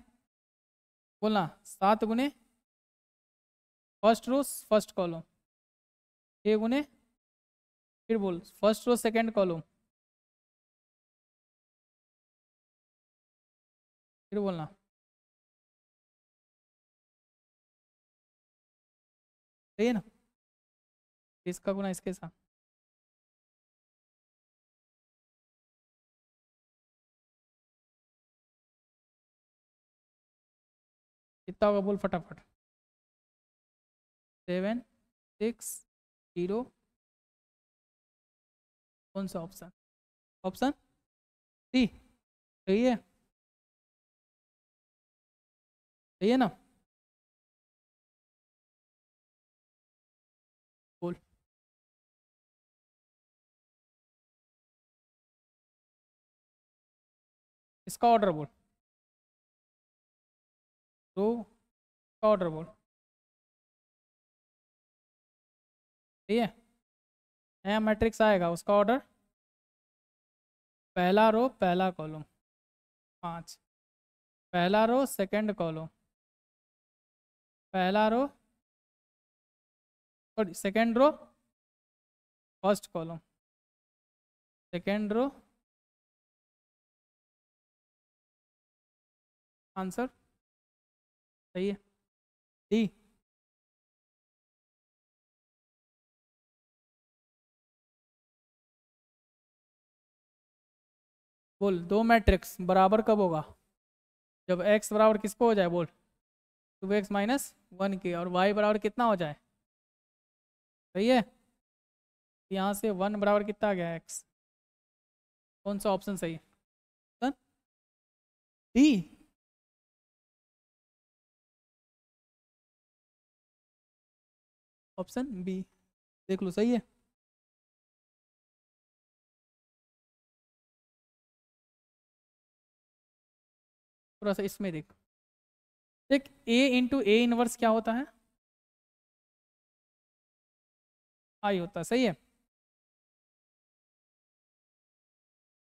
बोलना 7 गुने फर्स्ट रो फर्स्ट कॉलम, 6 गुने फिर बोल फर्स्ट रो सेकंड कॉलम, फिर बोलना सही है ना? इसका गुना इसके साथ, कितना होगा बोल फटाफट? 7 6 0, कौन सा ऑप्शन? ऑप्शन सी, सही है। सही है ना? बोल इसका ऑर्डर बोल, रो का ऑर्डर बोल, सही है। नया मैट्रिक्स आएगा उसका ऑर्डर, पहला रो पहला कॉलम 5, पहला रो सेकंड कॉलम, पहला row sorry second row first column, second row, answer सही है डी। बोल दो मैट्रिक्स बराबर कब होगा? जब x बराबर किसको हो जाए बोल? 2x - 1 के, और y बराबर कितना हो जाए? सही है। यहाँ से 1 बराबर कितना आ गया x। कौन सा ऑप्शन सही है? डी। ऑप्शन बी देख लो, सही है। थोड़ा सा इसमें देख, देख a इंटू ए इनवर्स क्या होता है? आई होता है, सही है।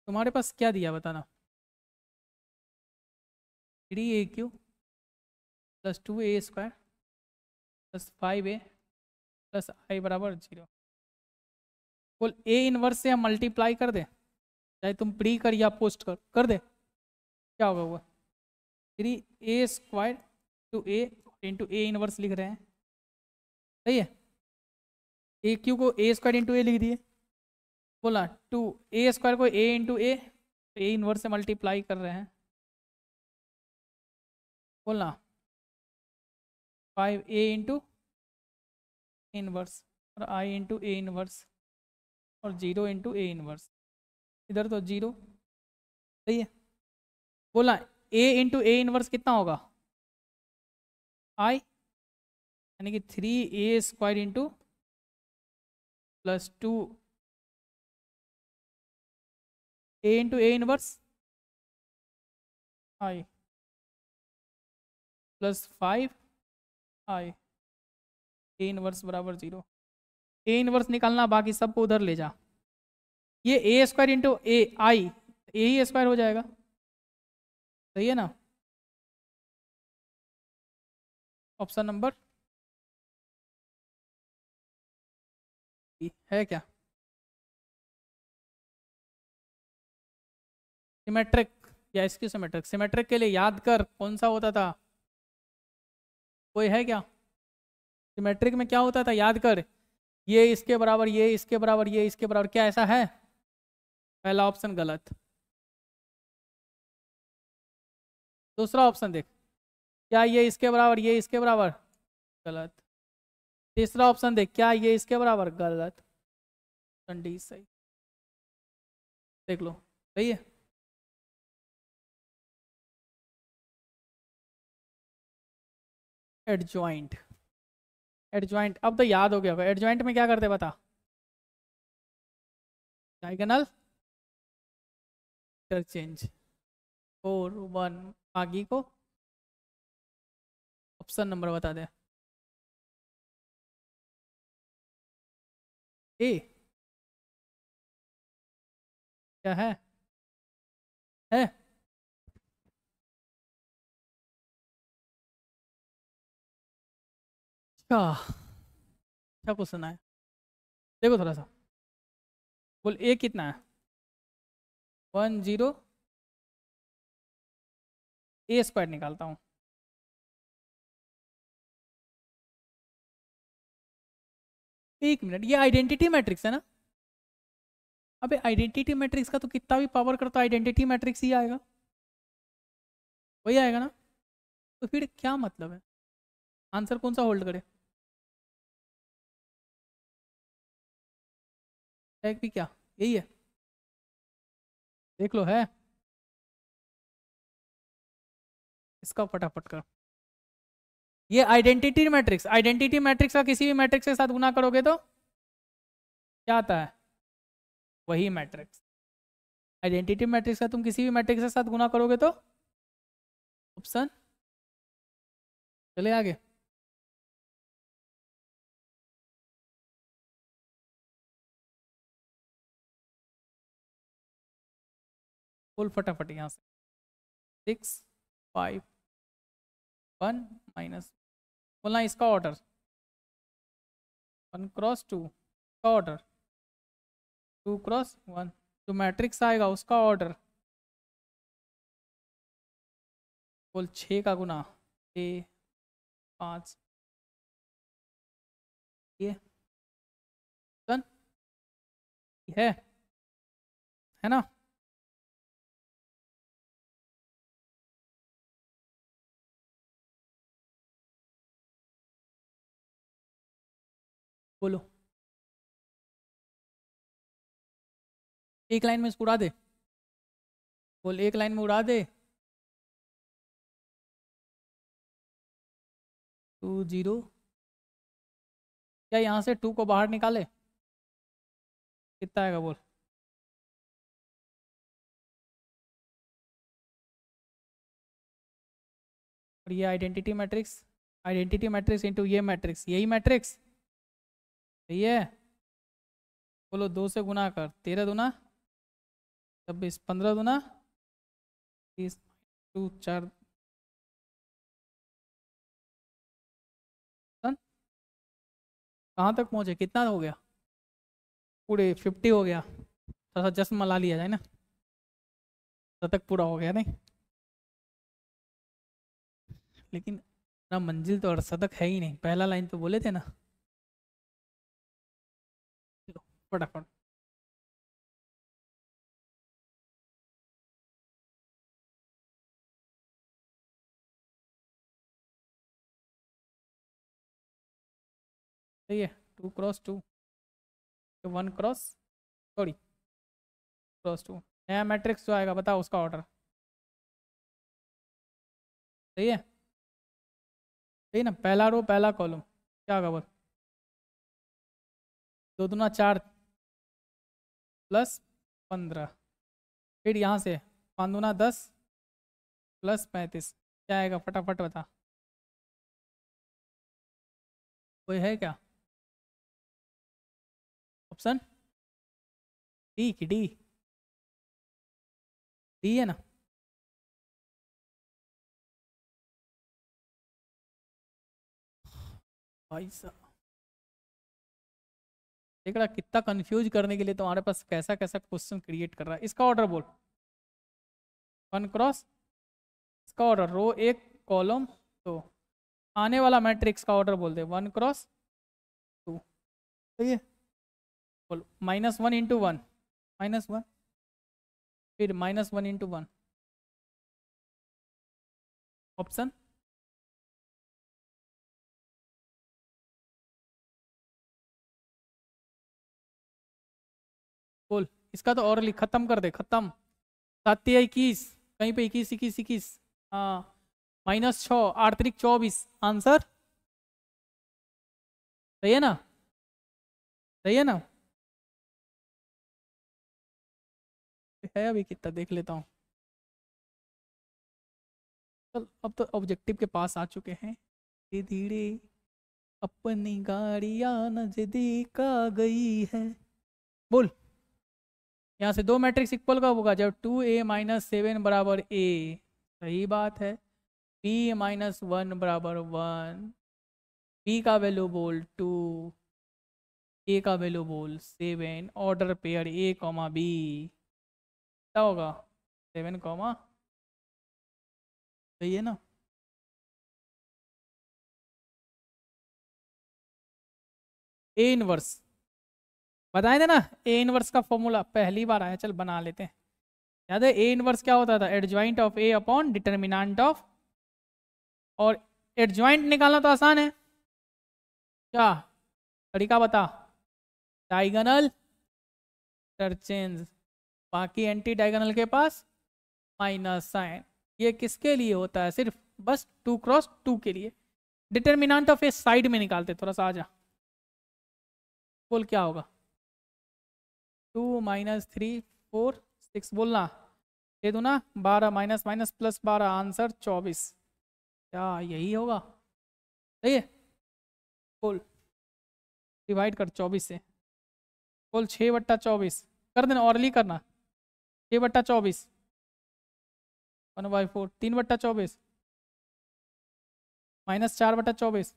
तुम्हारे पास क्या दिया बताना? 3a³ plus 2a² plus 5a plus आई बराबर 0। बोल ए इनवर्स से हम मल्टीप्लाई कर दे, चाहे तुम प्री कर या पोस्ट कर दे, क्या होगा वो? 3a² two A into A inverse लिख रहे हैं, सही है। a³ को a² इंटू ए लिख दिए। बोला 2a² को a इंटू ए इनवर्स से मल्टीप्लाई कर रहे हैं। बोलना 5a इंटू इनवर्स और i इंटू ए इनवर्स और 0 इंटू ए इनवर्स, इधर तो 0, सही है। बोला a इंटू ए इनवर्स कितना होगा? i, यानी कि 3a² into plus 2 a into A inverse i plus 5i A inverse बराबर 0। ए इनवर्स निकालना, बाकी सबको उधर ले जा। ये a² इंटू ए आई, ए ही स्क्वायर हो जाएगा, सही है ना। ऑप्शन नंबर है क्या? सिमेट्रिक या इसकी सिमेट्रिक? सिमेट्रिक के लिए याद कर कौन सा होता था, कोई है क्या? सिमेट्रिक में क्या होता था याद कर, ये इसके बराबर, ये इसके बराबर, ये इसके बराबर, क्या ऐसा है? पहला ऑप्शन गलत। दूसरा ऑप्शन देख, क्या ये इसके बराबर, ये इसके बराबर, गलत। तीसरा ऑप्शन देख, क्या ये इसके बराबर, गलत। डी सही, देख लो, सही है। एडजॉइंट, एडजॉइंट अब तो याद हो गया होगा। एडजॉइंट में क्या करते बता? डायगोनल इंटरचेंज 4 1 आगे को ऑप्शन नंबर बता दे। ए क्या है? अच्छा, अच्छा क्वेश्चन है, देखो थोड़ा सा। बोल ए कितना है? 10 a² निकालता हूँ। एक मिनट, ये आइडेंटिटी मैट्रिक्स है ना? अबे आइडेंटिटी मैट्रिक्स का तो कितना भी पावर कर तो आइडेंटिटी मैट्रिक्स ही आएगा, वही आएगा ना। तो फिर क्या मतलब है, आंसर कौन सा होल्ड करे? है भी क्या, यही है, देख लो है। इसका फटाफट कर। ये आइडेंटिटी मैट्रिक्स का किसी भी मैट्रिक्स के साथ गुना करोगे तो क्या आता है? वही मैट्रिक्स। आइडेंटिटी मैट्रिक्स का तुम किसी भी मैट्रिक्स के साथ गुना करोगे तो ऑप्शन। चले आगे। फुल फटाफट यहाँ से 6 5 1 माइनस, बोलना इसका ऑर्डर 1 क्रॉस 2 का ऑर्डर 2 क्रॉस 1, जो मैट्रिक्स आएगा उसका ऑर्डर बोल 6 का गुना 6 5, ये सन है ना। बोलो एक लाइन में इसको उड़ा दे, बोल एक लाइन में उड़ा दे। 2 0, क्या यहाँ से 2 को बाहर निकाले, कितना आएगा बोल। और ये आइडेंटिटी मैट्रिक्स इंटू ये मैट्रिक्स, यही मैट्रिक्स सही है। बोलो 2 से गुना कर, 13 दूना 26, 15 दूना 30, 2 4, कहाँ तक पहुँचे, कितना हो गया, पूरे 50 हो गया। थोड़ा सा जश्न मना लिया जाए ना, तब तक पूरा हो गया नहीं। लेकिन ना मंजिल तो अर्धशतक है ही नहीं, पहला लाइन तो बोले थे ना। चलो फटाफट। सही है, 2 क्रॉस 2, 1 क्रॉस, सॉरी क्रॉस 2, नया मैट्रिक्स जो आएगा बताओ उसका ऑर्डर। सही है, सही ना, पहला रो पहला कॉलम क्या होगा बोल। 2 दूना 4 प्लस 15, फिर यहाँ से 5 दूना 10 प्लस 35, क्या आएगा फटाफट बता, कोई है क्या ऑप्शन। डी की डी, डी है ना। भाई साहब देख रहा कितना कंफ्यूज करने के लिए तुम्हारे पास कैसा कैसा क्वेश्चन क्रिएट कर रहा है। इसका ऑर्डर बोल, 1 क्रॉस, इसका ऑर्डर रो 1 कॉलम 2, आने वाला मैट्रिक्स का ऑर्डर बोल दे 1 क्रॉस 2। सही है, बोल -1 इंटू 1, -1, फिर -1 इंटू 1 ऑप्शन। बोल इसका तो और लिख, खत्म कर दे, खत्म। 7 21, कहीं पे 21 21 21, हाँ -6, 8 3 24, आंसर सही है ना, सही है ना। है अभी कितना देख लेता हूँ। चल अब तो ऑब्जेक्टिव के पास आ चुके हैं, धीरे धीरे अपनी गाड़ियां नजदीक आ गई है। बोल यहाँ से 2 मैट्रिक्स इक्वल कब होगा, जब 2a-7 बराबर a, सही बात है। b-1 बराबर 1, b का वैल्यू बोल 2, a का वैल्यू बोल 7, order pair a comma b, क्या होगा 7 कॉमा, सही है ना। ए इनवर्स बताए थे ना, ए इनवर्स का फॉर्मूला पहली बार आया, चल बना लेते हैं। याद है ए इनवर्स क्या होता था, adjoint of A upon determinant of, और एडजॉइंट निकालना तो आसान है, क्या तरीका बता, डायगोनल इंटरचेंज, बाकी एंटी डायगोनल के पास माइनस साइन। ये किसके लिए होता है, सिर्फ बस 2 क्रॉस 2 के लिए। डिटर्मिनेंट ऑफ ए साइड में निकालते, थोड़ा सा आजा, बोल क्या होगा, 2 -3 4 6, बोलना दे दो ना, 12 माइनस माइनस प्लस 12, आंसर 24, क्या यही होगा, सही है। बोल डिवाइड कर 24 से, बोल 6/24 कर देना, और करना 6/24, 1/4, 3/24, -4/24,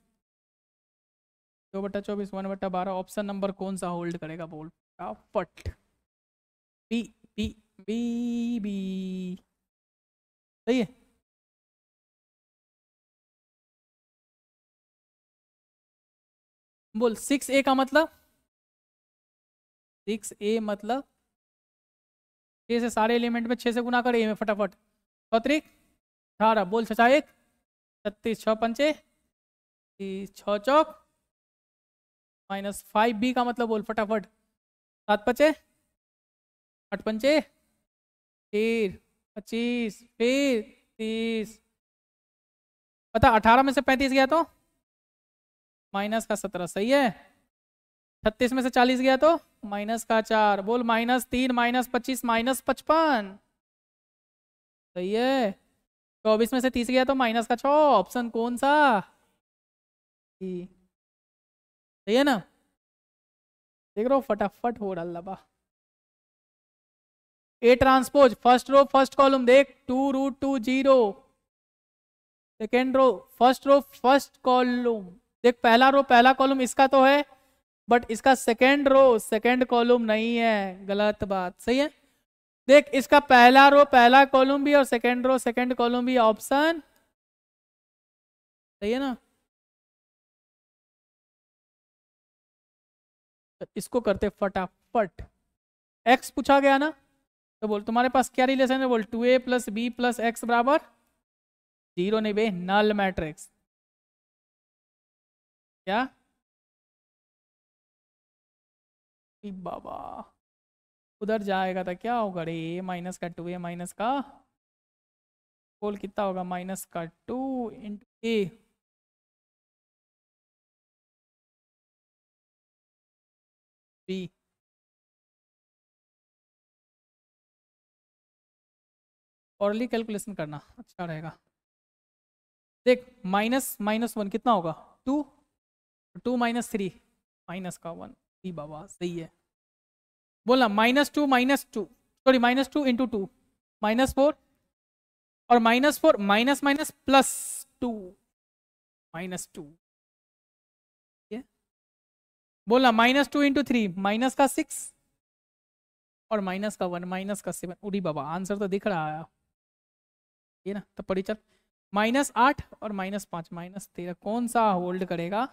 2/24, 1/12, ऑप्शन नंबर कौन सा होल्ड करेगा बोल फट। बी बी बी बी, सही है। बोल 6a का मतलब, 6a मतलब 6 से सारे एलिमेंट में 6 से गुना कर, ए में फटाफट 6 18, बोल 6 1 36, 6 पंचे 6 चौक -5, बी का मतलब बोल फटाफट 7 5 8 पंचे 30, 25, फिर 30, पता 18 में से 35 गया तो माइनस का 17, सही है। 36 में से 40 गया तो माइनस का 4, बोल -3 -25 -55, सही है। 24 में से 30 गया तो माइनस का 6, ऑप्शन कौन सा? सही है ना, देख रहे हो फटाफट हो डाल बा। A transpose first row first column देख 2√2 0, सेकेंड रो फर्स्ट कॉलम देख, पहला रो पहला कॉलम इसका तो है, बट इसका सेकेंड रो सेकेंड कॉलम नहीं है, गलत बात, सही है। देख इसका पहला रो पहला कॉलम भी और सेकेंड रो सेकेंड कॉलम भी, ऑप्शन सही है ना। तो इसको करते फटाफट। एक्स पूछा गया ना, तो बोल तुम्हारे पास क्या रिलेशन है, बोल 2a + b + x बराबर 0 नहीं बे, नल मैट्रिक्स। क्या बाबा, उधर जाएगा तो क्या होगा रे, माइनस का 2a माइनस का, बोल कितना होगा, -2 × a, b, औरली कैलकुलेशन करना अच्छा रहेगा। देख -1 कितना होगा 2, 2 - 3 -1, ई बाबा सही है। बोला -2 सॉरी -2 × 2 -4, और -4 माइनस माइनस +2 -2, बोला -2 × 3 माइनस का 6 और माइनस का 1 माइनस का 7, उड़ी बाबा आंसर तो दिख रहा है ये ना, तो पढ़ी चल। -8 और -5 -13, कौन सा होल्ड करेगा,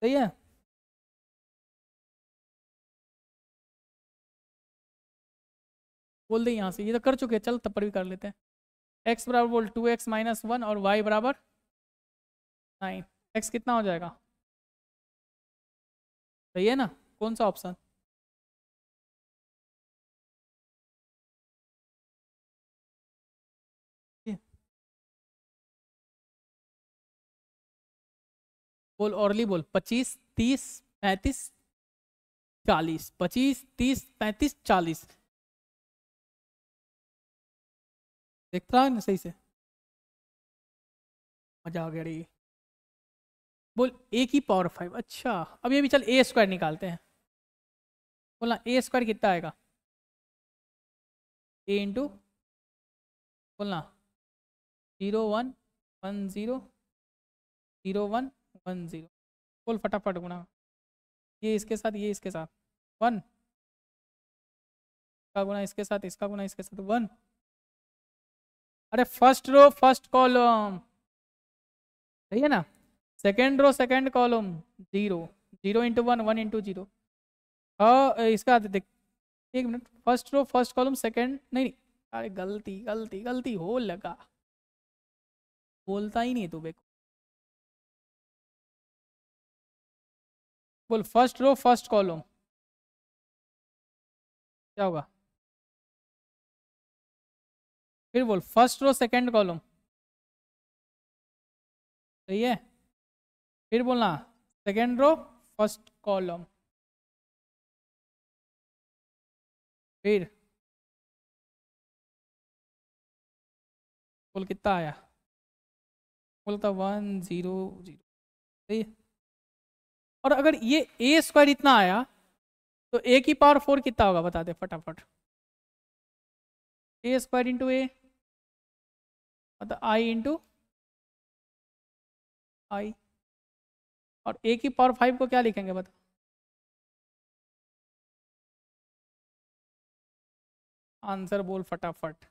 सही है। बोल दे यहाँ से, ये तो कर चुके, चल तब पर भी कर लेते हैं। x बराबर बोल 2x - 1 और y बराबर 9, x कितना हो जाएगा, सही है ना, कौन सा ऑप्शन, बोल औरली बोल 25 30 35 40, 25 30 35 40, देखता है ना सही से, मजा आ गया रे। बोल a⁵, अच्छा अब ये भी चल a² निकालते हैं, बोला a² कितना आएगा, a इंटू बोलना 0 1 1 0 0 1 1 0, बोल फटाफट गुणा, ये इसके साथ ये इसके साथ 1 का गुणा इसके साथ इसका गुणा इसके साथ 1, अरे फर्स्ट रो फर्स्ट कॉलम, सही है ना, सेकेंड रो सेकेंड कॉलम 0 0 × 1 1 × 0, इसका देख, एक minute, first row first column second नहीं, अरे गलती गलती गलती हो लगा, बोलता ही नहीं तू बेको, बोल फर्स्ट रो फर्स्ट कॉलम क्या होगा, फिर बोल फर्स्ट रो सेकेंड कॉलम, सही है, फिर बोलना सेकेंड रो फर्स्ट कॉलम, फिर बोल कितना आया, बोलता 1 0 0, सही है। और अगर ये a² इतना आया तो a⁴ कितना होगा बता दे फटाफट, a² × a मतलब i × i, और a⁵ को क्या लिखेंगे बता, आंसर बोल फटाफट,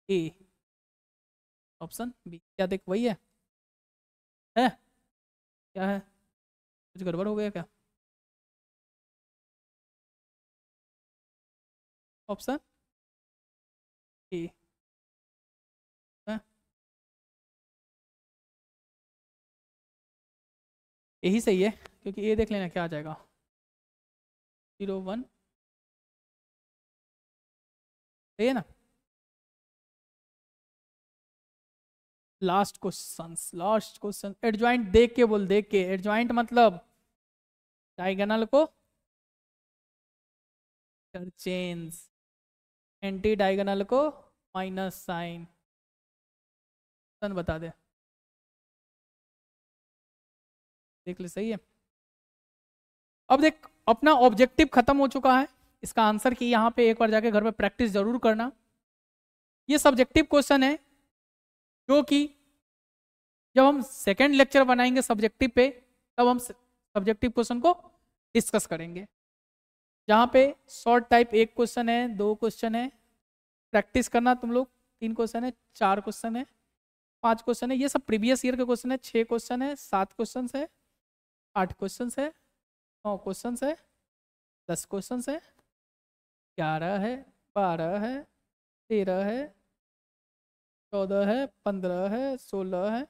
ए, ऑप्शन बी, क्या देख वही है क्या है, कुछ गड़बड़ हो गया क्या, ऑप्शन ए है, यही सही है, क्योंकि ये देख लेना क्या आ जाएगा 0 1 सही है ना। लास्ट क्वेश्चन एडजॉइंट देख के बोल, देख के। एडजॉइंट मतलब डायगोनल को इंटरचेंज, एंटी डायगोनल को माइनस साइन। बता दे, देख ले, सही है। अब देख, अपना ऑब्जेक्टिव खत्म हो चुका है। इसका आंसर की यहाँ पे एक बार जाके घर में प्रैक्टिस जरूर करना। ये सब्जेक्टिव क्वेश्चन है जो कि जब हम सेकेंड लेक्चर बनाएंगे सब्जेक्टिव पे, तब हम सब्जेक्टिव क्वेश्चन को डिस्कस करेंगे। जहाँ पे शॉर्ट टाइप एक क्वेश्चन है, दो क्वेश्चन है, प्रैक्टिस करना तुम लोग। 3 क्वेश्चन है, 4 क्वेश्चन है, 5 क्वेश्चन है। ये सब प्रीवियस ईयर के क्वेश्चन है। 6 क्वेश्चन है, 7 क्वेश्चन है, 8 क्वेश्चन है, 9 क्वेश्चन है, 10 क्वेश्चन है, 11 है, 12 है, 13 है, 14 है, 15 है, 16 है,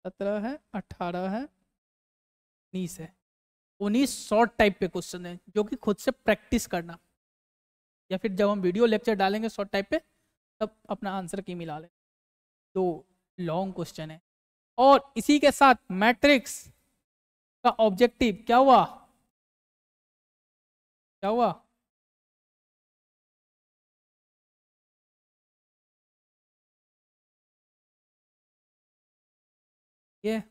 17 है, 18 है, 19 है। 19 शॉर्ट टाइप पे क्वेश्चन है जो कि खुद से प्रैक्टिस करना, या फिर जब हम वीडियो लेक्चर डालेंगे शॉर्ट टाइप पे तब अपना आंसर की मिला लें। तो लॉन्ग क्वेश्चन है। और इसी के साथ मैट्रिक्स का ऑब्जेक्टिव क्या हुआ, क्या हुआ? ये